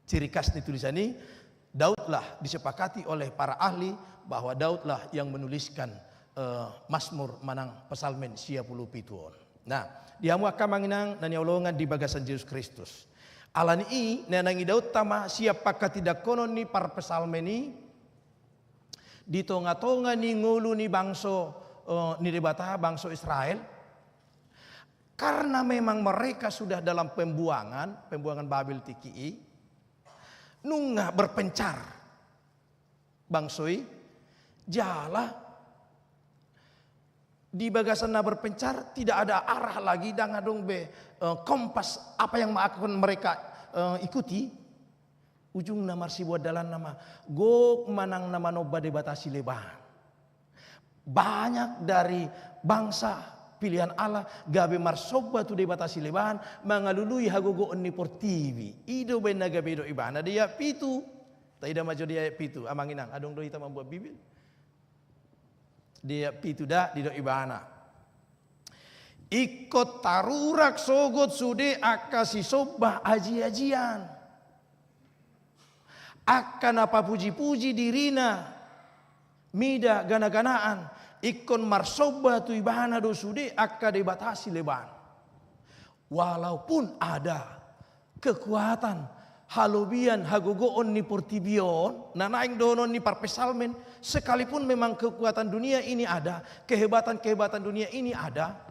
Ciri khas di tulisan ini Daudlah disepakati oleh para ahli bahwa Daudlah yang menuliskan Mazmur manang Psalmen siapul pituon. Nah, dia mu akan manginang nanyolongan di bagasan Yesus Kristus. Alan i nanangi Daud tama siapakah tidak konon ni par Psalmen ni di tonga-tonga ni ngulu ni bangso ni debata bangso Israel. Karena memang mereka sudah dalam pembuangan Babel tiki nunggah berpencar bangsoi jala di bagasan na berpencar tidak ada arah lagi dan adong be kompas apa yang akan mereka ikuti ujung nama buat dalan nama gok manang nama noba debatasi leban banyak dari bangsa pilihan Allah gabe marsoba tu debatasi leban mangalului hagogo onni portivi ido ben naga bedo ibana dia pitu taida majo dia pitu amanginang adong do hita membuat bibir dia pitu dah di do ibana ikut tarurak sogot sude akasi sobah aji-ajian akan apa puji-puji dirina mida gana-ganaan ikon marsoba tu ibana do sude akka debatasi leban. Walaupun ada kekuatan halobian hagogoon ni portibion nanaing donon ni parpesalmen sekalipun memang kekuatan dunia ini ada, kehebatan dunia ini ada.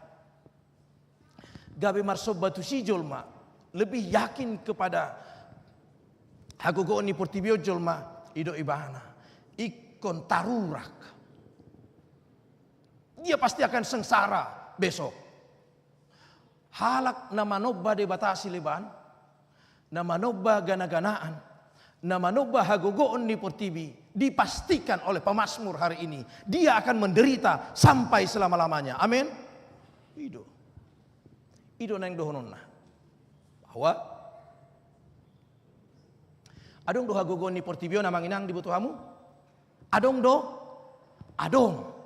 Gabe marsoba tu si jolma lebih yakin kepada hagogoon ni portibion jolma ido ibana. Ikon tarurak dia pasti akan sengsara besok. Halak nama nobba debatasi leban, nama nobba gana-ganaan, nama nobba hagogoon ni portibi dipastikan oleh pemazmur hari ini dia akan menderita sampai selama-lamanya. Amin. Ido nang dohononna. Bahwa adong do hagogoon ni portibio namang inang dibutuhamu? Adong do? Adong.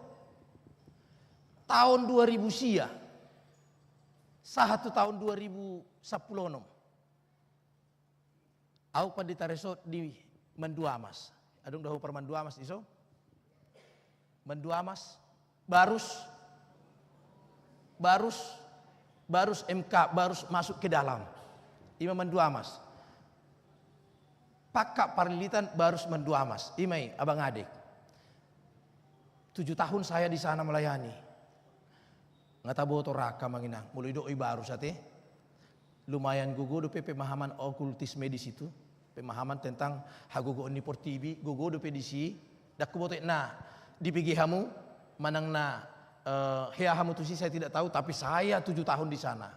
Tahun 2000 sia, satu tahun 2010 aku pandita resort di Menduamas. Adong dahu per Menduamas iso? Menduamas, barus MK, barus masuk ke dalam. Ima Menduamas. Pakak parilitan barus Menduamas. Imai abang adik. 7 tahun saya di sana melayani. Ngatabo to raka manginang mulai doi baru sate lumayan gugo do pemahaman okultisme di situ pemahaman tentang hagogo ni portibi gugo do pedisi dak kubote na dipigi hamu manang na hea hamu tu saya tidak tahu tapi saya 7 tahun di sana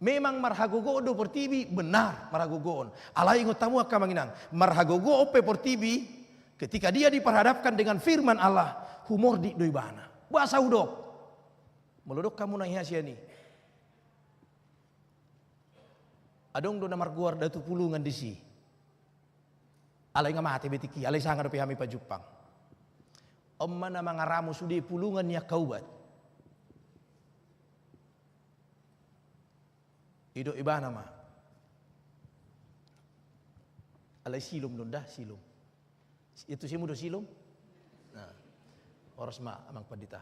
memang marhagogo do portibi benar marhagogoon alai ngotamu akka manginang marhagogo pe portibi ketika dia diperhadapkan dengan firman Allah humor di doi bana bahasa udok melodok kamu nang hiasiani. Adong do namar guar datu pulungan disi. Alay nga mati betiki, alay sanga do pihami pa Jepang. Omma na mga ramo sudi pulungan niya kaubat. Ido iba nama. Alay silom don dah silom. Itu simu do silom. Nah, oras ma amang padita.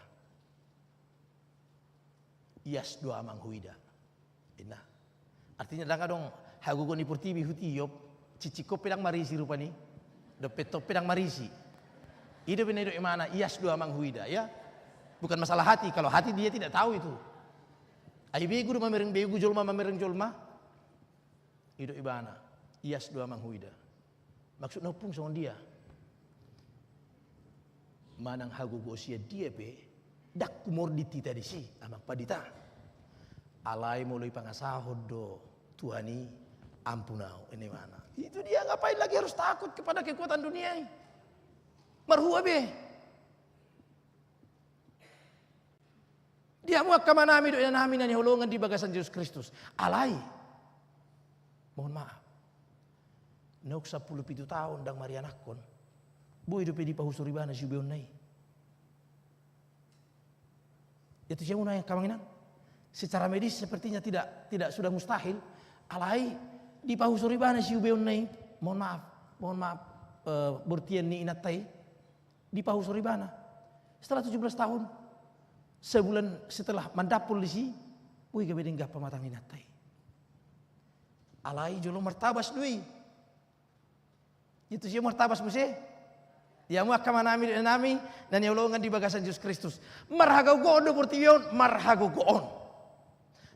Iyas doa amang huida. Ina. Artinya danga dong hagugo ni portibi hutiyop ciciko pedang marisi rupani. Dopeto pedang marisi. Ido benedo imana iyas doa amang huida ya. Bukan masalah hati, kalau hati dia tidak tahu itu. Ai begu mamereng begu jolma mamereng jolma. Ido ibana iyas doa amang huida. Maksud nopung sama dia. Manang hagugo sia dia be dak kumor di tita di si amang padita alai mulai pangasahod do Tuhani ampunau ini mana itu dia ngapain lagi harus takut kepada kekuatan dunia Marhua be. Dia mau kamanami do nami na holongan di bagasan Yesus Kristus. Alai. Mohon maaf. Nok 17 tahun dang marianakon. Bu hidup di pahusuribana si beon nai. Itu siapa yang kamanginan? Secara medis sepertinya tidak sudah mustahil. Alai di pahusuribana si beon nai. Mohon maaf. Bertian ni inatai di pahusuribana. Setelah 17 tahun, sebulan setelah mandapul di si, wih gabedeng gapa matang inatai. Alai jolo martabas dui. Itu siapa martabas muse? Ya mu akamanami nami dan yolongan di bagasan Yesus Kristus. Marhagau goon do portibion, marhagau goon.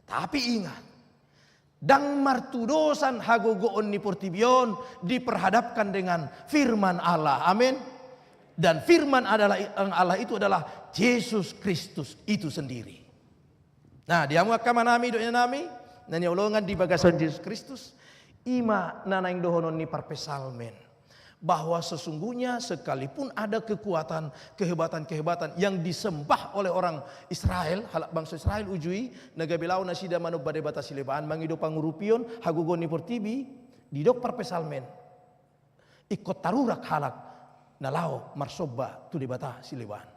Tapi ingat, dang martudosan hagogoon ni portibion diperhadapkan dengan firman Allah. Amin. Dan firman Allah itu adalah Yesus Kristus itu sendiri. Nah, dia akamanami doa nami dan yolongan di bagasan Yesus Kristus. Ima nanaing dohonon ni parpesalmen. Bahwa sesungguhnya sekalipun ada kekuatan, kehebatan yang disembah oleh orang Israel, halak bangsa Israel ujui, nagabilau nasida manu badai batasi lebaan, mangido pangurupion, hagugoni portibi, didok parpesalmen, ikut tarurak halak, nalao marsoba tu debata silebaan.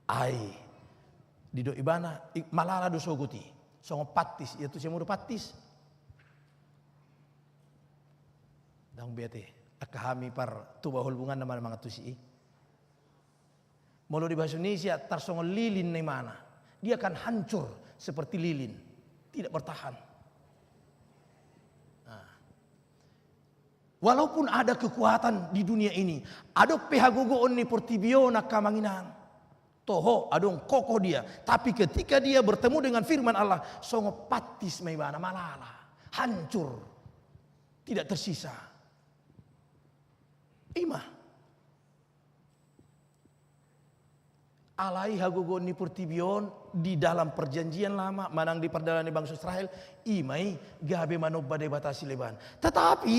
Ai, didok ibana, malala dosoguti, songo patis, yaitu siamudo patis. Dang bete. Akahami par tuba hubungan nama mga tusi. Molo di bahasa Indonesia tarsongo lilin ni mana. Dia akan hancur seperti lilin, tidak bertahan. Nah. Walaupun ada kekuatan di dunia ini, adok pehagogoon ni portibiona kamanginan. Toho adong kokoh dia, tapi ketika dia bertemu dengan firman Allah, songo patis may mana malala, hancur, tidak tersisa. Ima alai hagogon ni portibion di dalam perjanjian lama manang di perdalan bangsa Israel imai gabe manobba de batasi leban. Tetapi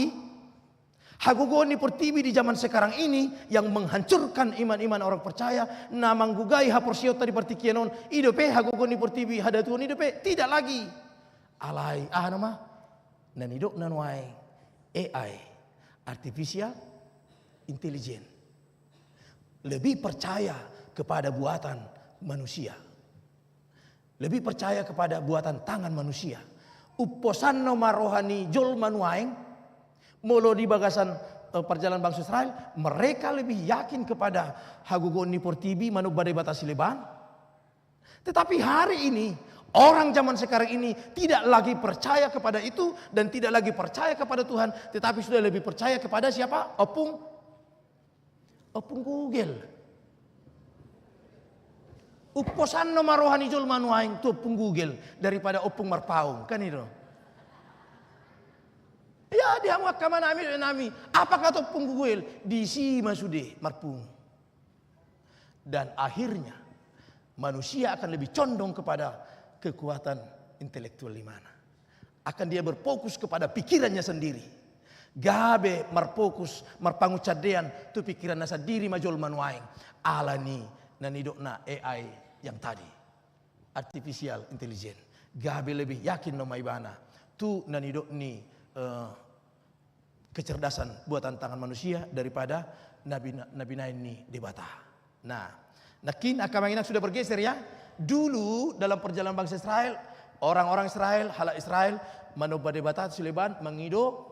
hagogon ni portibi di zaman sekarang ini yang menghancurkan iman-iman orang percaya namanggugai haporsiota di partikianon idope hagogon ni portibi hadatuon idope tidak lagi alai nama nanidok nanwai AI artificial intelijen, lebih percaya kepada buatan manusia, lebih percaya kepada buatan tangan manusia. Uposan nomor rohani jol manuaing, molo di bagasan perjalanan bangsa Israel, mereka lebih yakin kepada hagogon ni portibi manu badai batasi leban. Tetapi hari ini orang zaman sekarang ini tidak lagi percaya kepada itu dan tidak lagi percaya kepada Tuhan, tetapi sudah lebih percaya kepada siapa? Opung Google. Uposan no marohani jol manuaing tu opung Google daripada opung marpaung kan itu. Ya dia mau kamana nami. Apa kata opung Google? Disi masude marpung. Dan akhirnya manusia akan lebih condong kepada kekuatan intelektual di mana. Akan dia berfokus kepada pikirannya sendiri. Gabe marfokus marpangucadean tu pikiran nasa diri majol manuaing alani nanidok na AI yang tadi artificial intelligence gabe lebih yakin no maibana tu nanidok ni kecerdasan buatan tangan manusia daripada nabi ini debata. Nah, nakin akamanginan sudah bergeser ya. Dulu dalam perjalanan bangsa Israel, orang-orang Israel, halak Israel manoba debata sileban mengido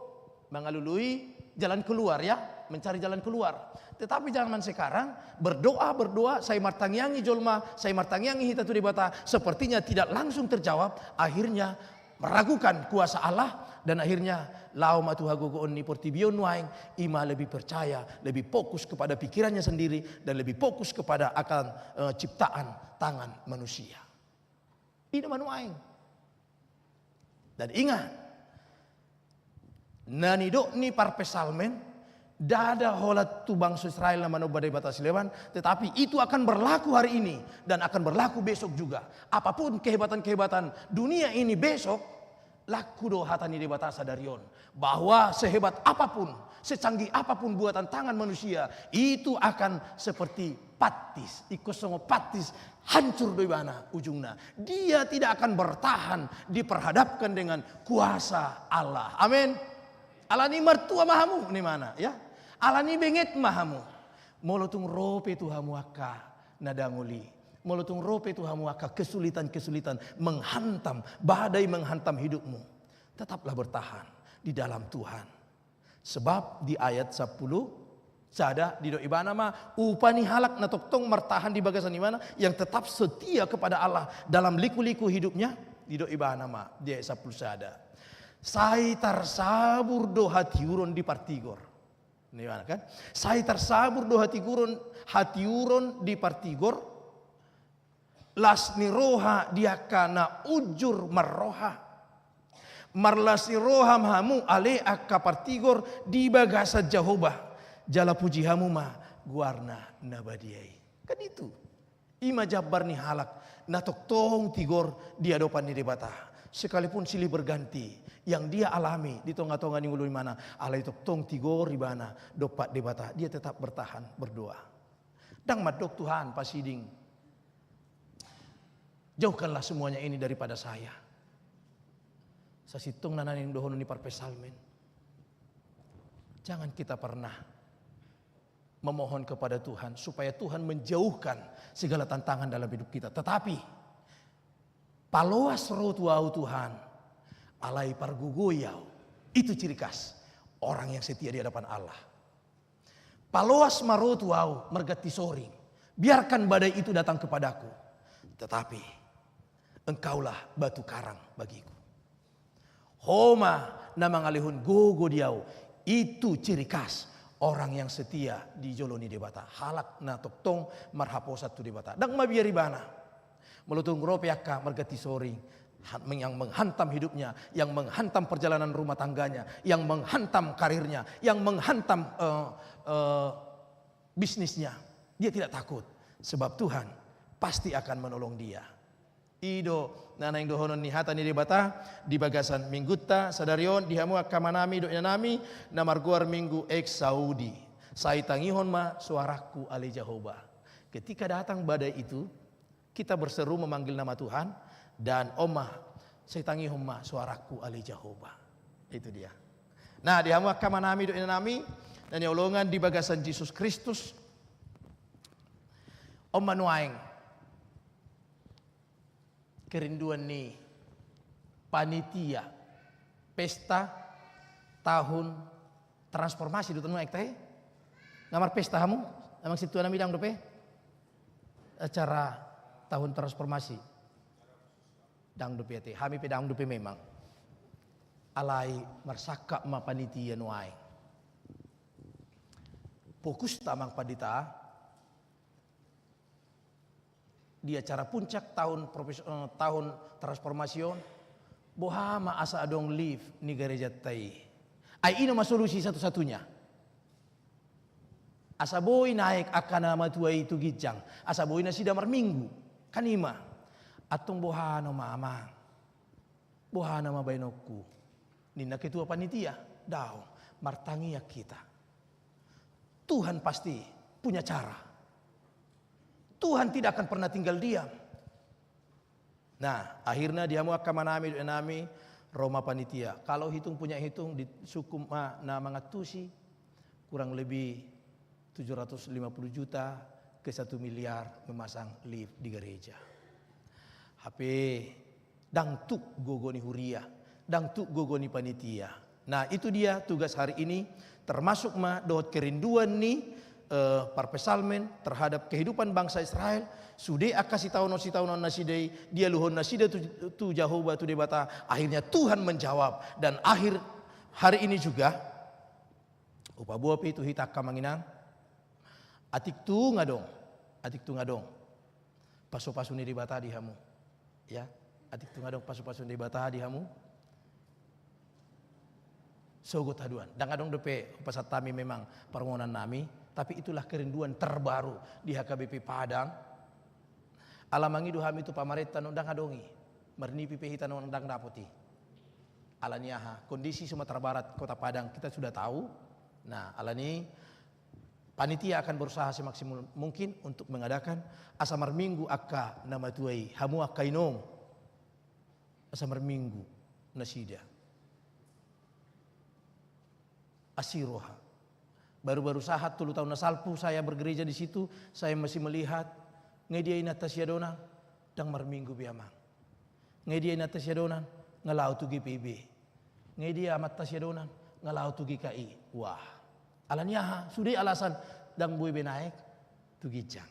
mengalului jalan keluar ya, mencari jalan keluar. Tetapi zaman sekarang berdoa, saya martangyangi jolma, saya martangyangi hita tu debata, sepertinya tidak langsung terjawab. Akhirnya meragukan kuasa Allah dan akhirnya lau matu hagogoon ni portibion waing ima lebih percaya, lebih fokus kepada pikirannya sendiri dan lebih fokus kepada akan ciptaan tangan manusia. Ini manuaing. Dan ingat, nanidok ni parpesalmen dada holat tu bangsa Israel nama no badai batas lewan, tetapi itu akan berlaku hari ini dan akan berlaku besok juga. Apapun kehebatan-kehebatan dunia ini besok laku do hatani de bata sadarion bahwa sehebat apapun, secanggih apapun buatan tangan manusia itu akan seperti patis, ikosongo patis hancur do ibana ujungnya. Dia tidak akan bertahan diperhadapkan dengan kuasa Allah. Amin. Allah ni mertua mahamu ni mana ya? Allah ni benget mahamu. Molotung rope Tuhamu aka nadanguli. Molotung rope Tuhamu aka kesulitan-kesulitan menghantam, badai menghantam hidupmu. Tetaplah bertahan di dalam Tuhan. Sebab di ayat 10 sada di do ibana ma upani halak na toktong mertahan di bagasan di mana yang tetap setia kepada Allah dalam liku-liku hidupnya di do ibana ma di ayat 10 sada. Sai tarsabur do hati uron di partigor. Ini mana kan? Sai tarsabur do hati uron di partigor. Las niroha dia kana ujur marroha. Marlas niroha hamu ale akka partigor di bagasa Jehovah. Jala puji hamu ma guarna nabadiai. Kan itu. Ima jabar ni halak na toktong tigor di hadapan ni debata. Sekalipun silih berganti yang dia alami di tonga-tonga ni ulun mana alai toktong tigor ribana dopat debata, dia tetap bertahan berdoa. Dang madok Tuhan pasiding. Jauhkanlah semuanya ini daripada saya. Sasitung nananing dohon ni parpesalmen. Jangan kita pernah memohon kepada Tuhan supaya Tuhan menjauhkan segala tantangan dalam hidup kita. Tetapi paloas roh tuau Tuhan alai pargugoyau. Itu ciri khas orang yang setia di hadapan Allah. Paloas maro tuau mergati soring. Biarkan badai itu datang kepadaku. Tetapi engkaulah batu karang bagiku. Homa nama ngalihun gogo diau. Itu ciri khas orang yang setia di joloni debata. Halak na toktong marhaposat tu debata. Dang mabiari bana. Melutung rope akka mergati soring. Yang menghantam hidupnya. Yang menghantam perjalanan rumah tangganya. Yang menghantam karirnya. Yang menghantam bisnisnya. Dia tidak takut. Sebab Tuhan pasti akan menolong dia. Ido nanang dohonon ni hata ni debata di bagasan minggutta sadarion dihamu akamanami do nami namarguar minggu ex Saudi. Sai tangihon ma suaraku ali Jehovah. Ketika datang badai itu, kita berseru memanggil nama Tuhan dan omah sai tangihon ma suaraku ali Jehovah. Itu dia. Nah, dihamu akamanami do nami dan yolongan di bagasan Yesus Kristus. Om manuaing kerinduan ni panitia pesta tahun transformasi du tanu ekte ngamar pesta hamu namang situ nami dang dope acara tahun transformasi dang dope te hami pe dang dope memang alai marsaka ma panitia nuai fokus tamang padita di acara puncak tahun transformation bohama asa adong live ni gereja tai ai ino solusi satu-satunya asa boy naik akan nama tua itu gijang asa boy na sida marminggu kanima atong bohano mama bohana mabainoku nina ketua panitia daw martangia kita Tuhan pasti punya cara. Tuhan tidak akan pernah tinggal diam. Nah, akhirnya dia mau akamanami nami Roma panitia. Kalau punya hitung di suku na mangatusi kurang lebih 750 juta ke 1 miliar memasang lift di gereja. HP dangtuk gogoni huria, dangtuk gogoni panitia. Nah, itu dia tugas hari ini termasuk dohot kerinduan nih parpesalmen terhadap kehidupan bangsa Israel sude akasi tahun nasidei dia luhon nasida tu Jehovah tu debata akhirnya Tuhan menjawab dan akhir hari ini juga upa buah itu hitaka manginang atik tu ngadong paso-paso ni debata di hamu ya atik tu ngadong paso-paso ni debata di hamu sogot haduan dan ngadong depe pasat tami memang permohonan nami. Tapi itulah kerinduan terbaru di HKBP Padang. Alamangi duham itu pamareta nondang adongi. Merni pipe hitan nondang dapoti. Alaniaha, kondisi Sumatera Barat, Kota Padang kita sudah tahu. Nah, alani panitia akan berusaha semaksimal mungkin untuk mengadakan asamar minggu akka nama tuai hamu akka inom. Asamar minggu nasida. Asiroha. Baru-baru sahat 10 tahun nasalpu saya bergereja di situ, saya masih melihat ngediain atas yadona dang marminggu biamang. Ngediain atas yadona ngalau tu GPB. Ngedia amat tas yadona ngalau tu GKI. Wah. Alaniaha sudah alasan dang boy benaik tu gijang.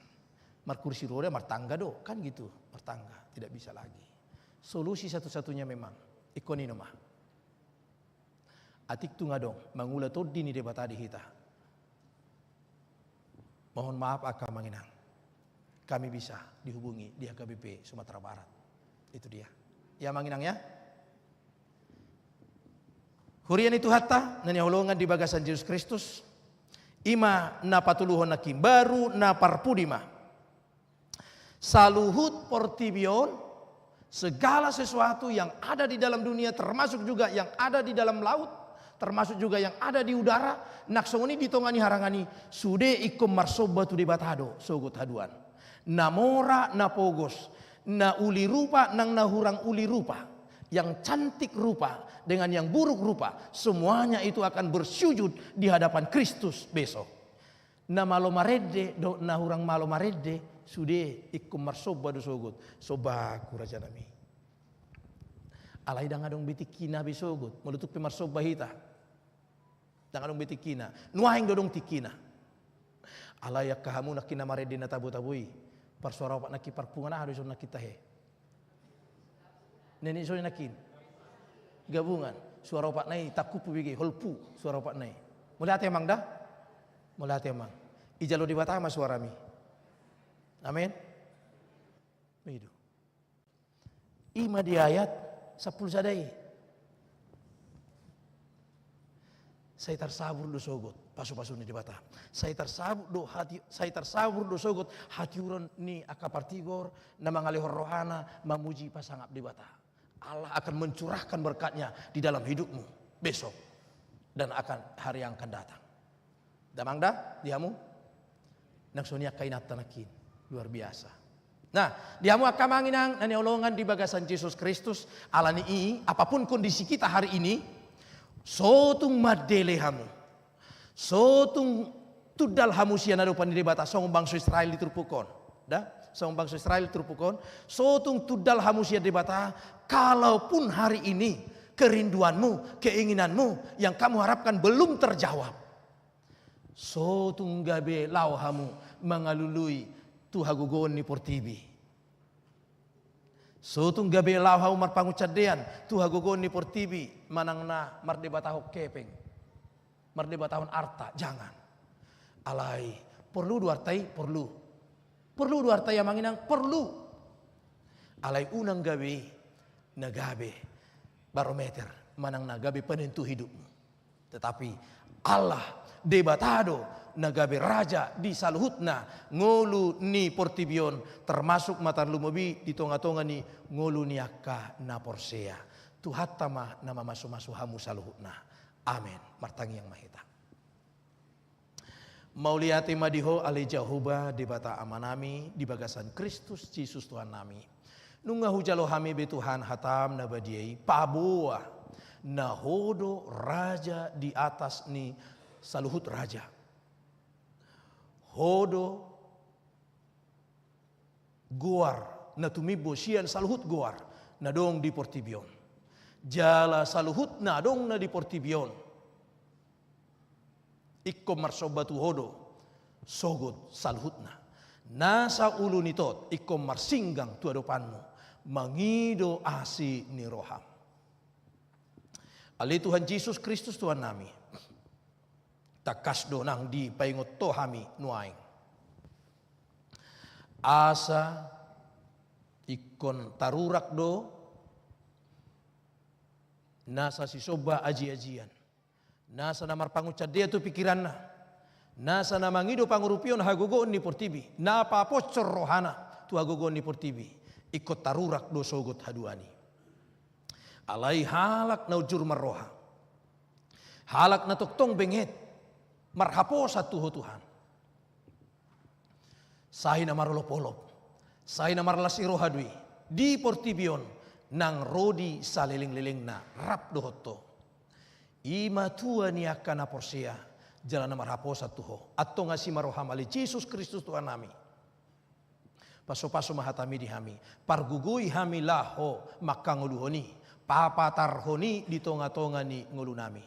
Mar kursi roda mar tangga do, kan gitu, mar tangga, tidak bisa lagi. Solusi satu-satunya memang ikoni mah. Atik tu ngadong mangula todi ni debat tadi hita. Mohon maaf Aka Manginang. Kami bisa dihubungi di HKBP Sumatera Barat. Itu dia. Ya Manginang ya. Hurian itu hatta nanya holongan di bagasan Yesus Kristus. Ima na patuluhon nakim baru na parpudima. Saluhut portibion segala sesuatu yang ada di dalam dunia termasuk juga yang ada di dalam laut, termasuk juga yang ada di udara. Naksongoni ditongani harangani sude ikom marsoba tu debatado sogot haduan. Namora na pogos na uli rupa nang nahurang uli rupa. Yang cantik rupa dengan yang buruk rupa, semuanya itu akan bersujud di hadapan Kristus besok. Na malo marede do na hurang malo marede sude ikum marsoba do sogot soba kuraja nami. Alai dang adong bitikina besogot melutuk pe marsoba hita. Dang adong bitikina nuahing dodong tikina. Alai kahamu nakina marede na tabu-tabui parsuara pak naki parpungan harus nakita he. Nenek soalnya nakin gabungan suara opak nai takupu bigi holpu suara opak nai melihat emang dah melihat emang ijalo di batama suara mi amin begitu ima di ayat 10 sadai saya tersabur do sogot pasu-pasu ni di bata saya tersabur do sogot hati uran ni akapartigor na mangalihor rohana mamuji pasangap di bata. Allah akan mencurahkan berkatnya di dalam hidupmu besok dan akan hari yang akan datang. Damang dah diamu naksonia kainat tanakin luar biasa. Nah, diamu akan manginang nani olongan di bagasan Yesus Kristus alani i apapun kondisi kita hari ini sotung madele hamu. Sotung tudal hamu siana do pandiri bata song bangsa Israel diturpukon. Dah song bangsa Israel diturpukon sotung tudal hamu siana di bata. Kalaupun hari ini kerinduanmu, keinginanmu yang kamu harapkan belum terjawab. So tunggabe lauhamu mengalului tuhagugon ni portibi. So tunggabe lauhamu marpangucadean tuhagugon ni portibi manangna mardebatahok kepeng. Mardebatahon arta, jangan. Alai, perlu duartai, perlu. Perlu duartai yang manginang, perlu. Alai unang gabe nagabe barometer manang nagabe penentu hidupmu. Tetapi Allah debatado nagabe raja di saluhutna ngolu ni portibion termasuk matar lumobi di tonga-tonga ni ngolu ni akka na porsea tuhatama nama masu-masu hamu saluhutna. Amin. Martangi yang mahita. Mauliati madiho ale Jehovah debata amanami di bagasan Kristus Yesus Tuhan nami. Nunga hujalo hami betuhan hatam nabadiai paboa nahodo raja di atas ni saluhut raja. Hodo goar na tumibo sian saluhut goar na dong di portibion. Jala saluhut na dong na di portibion. Ikko marsobatu hodo sogot saluhutna. Nasa ulu nitot ikko marsinggang tu adopanmu. Mangido asi ni roham. Ali Tuhan Yesus Kristus Tuhan nami. Takas do nang di paingot to hami nuaing. Asa ikon tarurak do. Nasa si soba aji-ajian. Nasa namar pangucad dia tu pikiran na. Nasa namangido pangurupion hagogoon ni portibi. Na papocor rohana tu hagogoon ni portibi. Ikut tarurak do sogot haduani. Alai halak na ujur marroha. Halak na tuktong benget. Marhapo sa tuho Tuhan. Sahi na marolopolop. Sahi na marlas irohadwi. Di portibion nang rodi sa liling-liling na rap dohoto. Ima tua ni akan aporsia jalan na marhapo sa tuho. Atto nga si maroham ali Jesus Kristus Tuhan nami. Paso-paso mahatami di hami. Pargugui hami laho makanguluhoni. Papatarhoni di tonga-tonga ni ngulu nami.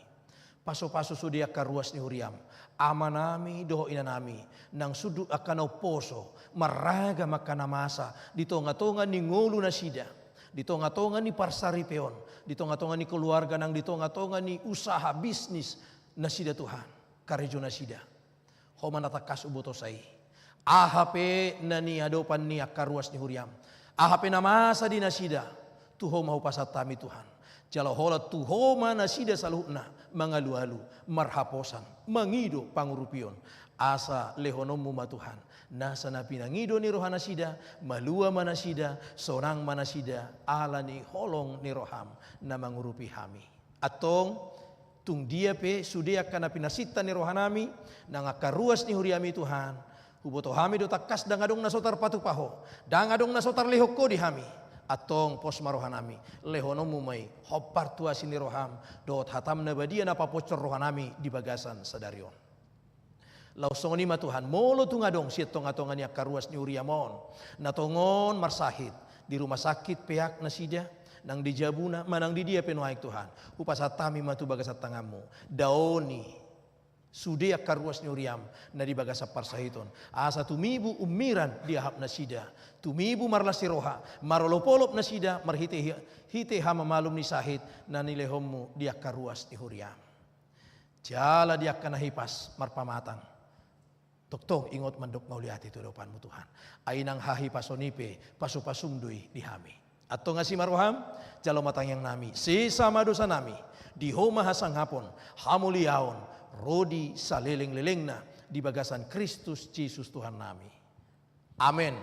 Paso-paso sudia karuas ni huriam. Ama nami doho ina nami. Nang sudu akan poso. Maraga makanamasa. Di tonga-tonga ni ngulu na sida. Di tonga-tonga ni parsari peon. Di tonga-tonga ni keluarga nang di tonga-tonga ni usaha bisnis na sida Tuhan. Karejo na sida. Homa natakas ubotosai. Ahape nani adopan ni akaruas ni huriam. Ahape namasa di nasida. Tuho mau pasatami Tuhan. Jalo hola tuho nasida saluhna. Mangalu-alu. Marhaposan. Mangido pangurupion. Asa lehonomu ma Tuhan. Nasa na pinangido ni rohana sida. Malua manasida. Sorang manasida. Ala ni holong ni roham. Na mangurupi hami. Atong tung dia pe sudia kana pinasita ni rohanami. Nang akaruas ni huriami Tuhan. Huboto hami do takas dangadong nasotar patupaho. Dangadong nasotar lehoko di hami. Atong pos marohanami. Lehonomu may hopar tua sini roham. Dot hatam na badia na papocor rohanami di bagasan sadarion. Lausong ni Tuhan. Molo tungadong siya tonga-tonga niya karuas ni Uriamon. Natongon marsahit. Di rumah sakit pihak na sida. Nang di jabuna manang di dia penuhaik Tuhan. Upasatami matu bagasat tangamu. Daoni. Sudia karuas ni Uriam na di bagasa parsahiton. Asa tumibu umiran di ahap na sida. Tumibu marlasi roha. Marolopolop na sida. Marhite hama malum ni sahit. Na nilehommu dia karuas ni Uriam. Jala dia kanahipas marpamatang. Tokto ingot mandok mauliati tu depanmu Tuhan. Ainang hahi pasonipe pasupasumdui di hami. Atau ngasi maroham jalo matang yang nami. Sesama dosa nami. Di homa hasang hapon. Hamuliaon. Rodi saliling-liling na di bagasan Kristus Yesus Tuhan nami. Amin.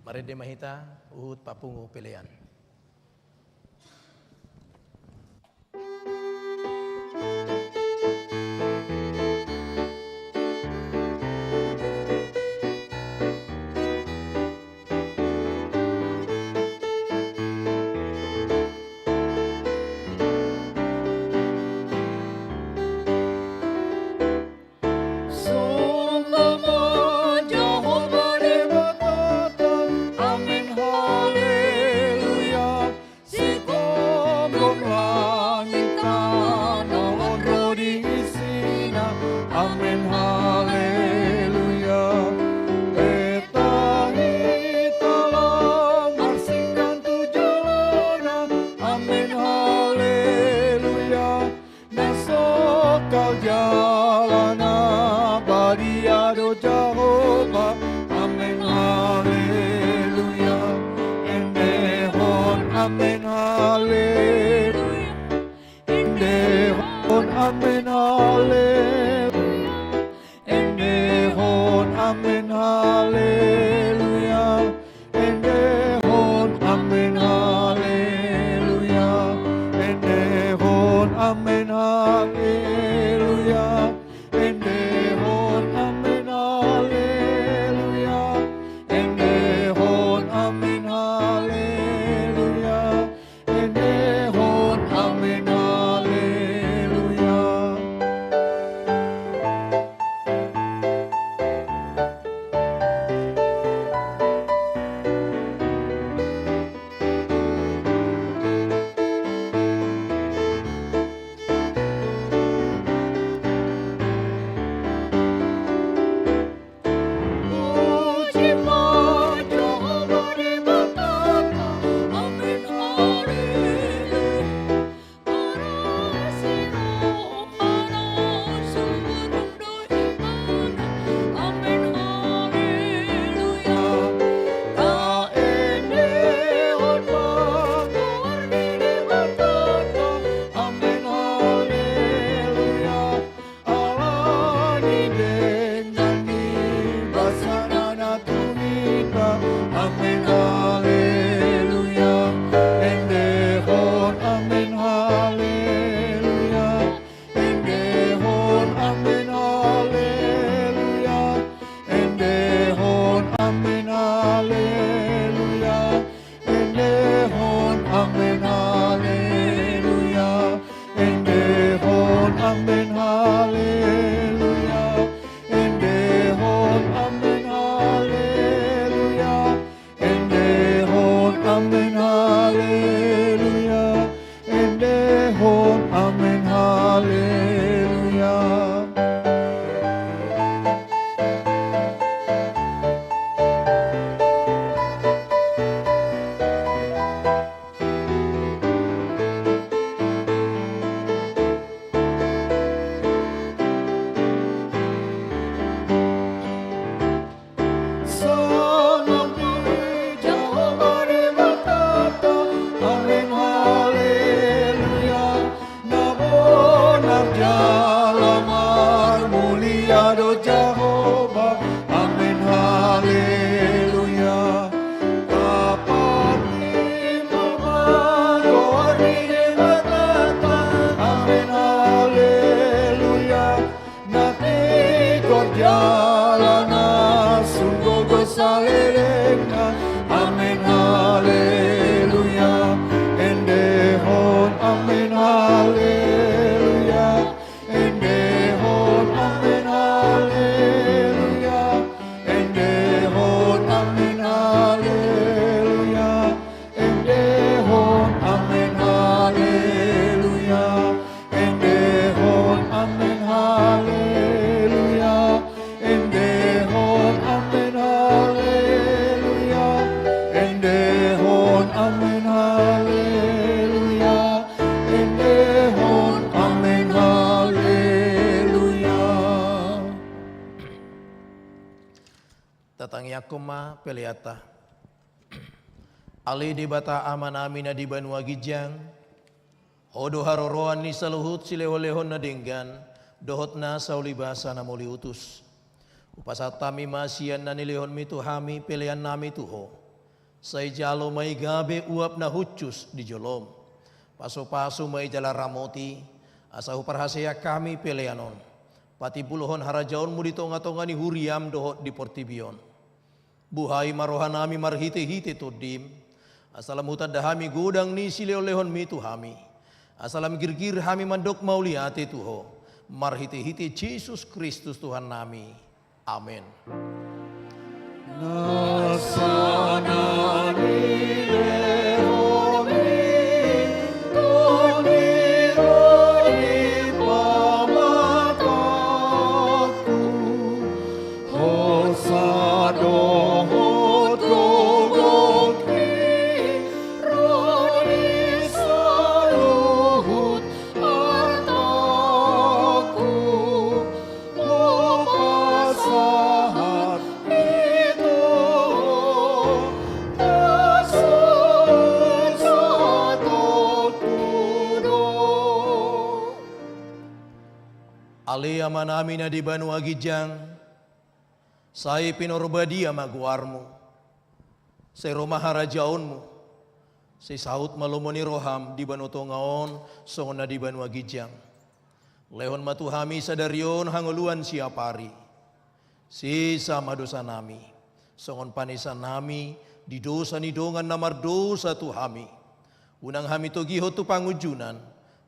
Marede mahita uhut papungu pelean. amen, haleluya. Endehon, amen, haleluya. Endehon, amen, haleluya. Endehon, amen, haleluya. Amen, haleluya. Namo Jalamar mulia do Jehovah. Amen, haleluya. Kapani mama gori batata. Amen, haleluya. Nati korjalana sungguh salelena. Amen, haleluya. Endehon, amen, haleluya. Endehon, amen, haleluya. Endehon, amen, haleluya. Endehon, amen, haleluya. Endehon, amen, haleluya. Endehon, amen, haleluya. Endehon, amen, haleluya. Endehon, amen, haleluya. Tatang yakuma peliata. Ali di bata aman amina di banua gijang. Hodo haroroan ni saluhut silehon-lehon na denggan. Dohot na sauli basa na muli utus. Upasatami masian na nilehon mitu hami pelian nami tuho. Say jalo may gabe uap na hucus di jolom. Paso-paso may jala ramoti. Asahu parhasaya kami peleanon. Pati buluhon harajaon mo dito nga ni huriam dohot di portibion. Buhay marohanami marhite-hite to dim. Asalam hutad dahami gudang ni sileo-lehon mitu hami. Asalam girgir hami mandok mauliate tuho. Marhite-hite Jesus Kristus Tuhan nami. Amin. Nasana nilehomi, tonironi pamataku, hosadohot gogokni, roni saluhut artaku, upasahat itu nasun satu tudo. Ali amanami na di banua gijang. Say pinorbadia maguarmu. Say romaharajaonmu. Say saut malumoni roham di banoto ngaon songon na di banua gijang. Lehon matuhami sadarion hanguluan siapari. Sisa madosa nami. Songon panisan nami di dosa ni dongan namar dosa tuhami. Unang hami togiho tu pangujunan.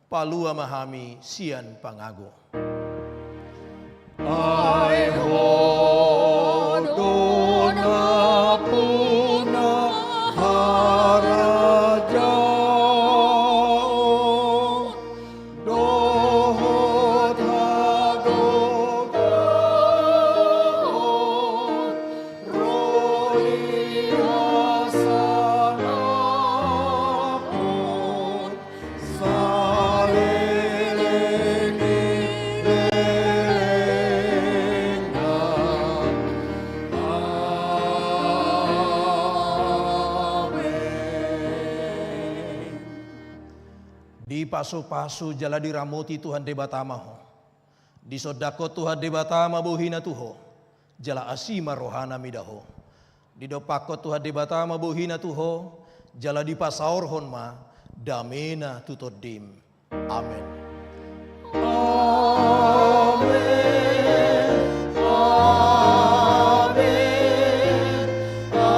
Palua mahami sian pangago. Ai hodona puna harajaon dohot hagogon roli hasanapun saleleni Di paso-paso jala diramoti Tuhan debatamaho. Di sodako Tuhan debatama bohina tuho. Jala asima rohana midaho. Di dopako Tuhan debatama bohina tuho. Jala di pasaor honma damena tutodim. Amin. Amen. Amen. Amen.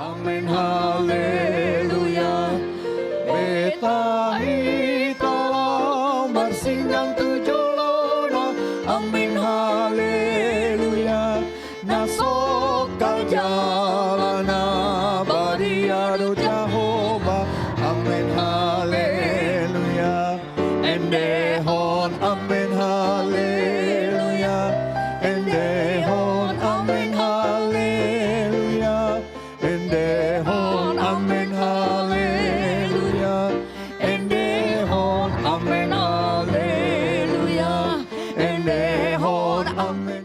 Amen haleluya. Beta hita bersindang tujuh lona. Amen haleluya. Nasok jalana bariado Jehovah. Amen haleluya. Endehon amen haleluya. Endehon amen haleluya. Endehon amen haleluya. Endehon amen haleluya. Endehon amen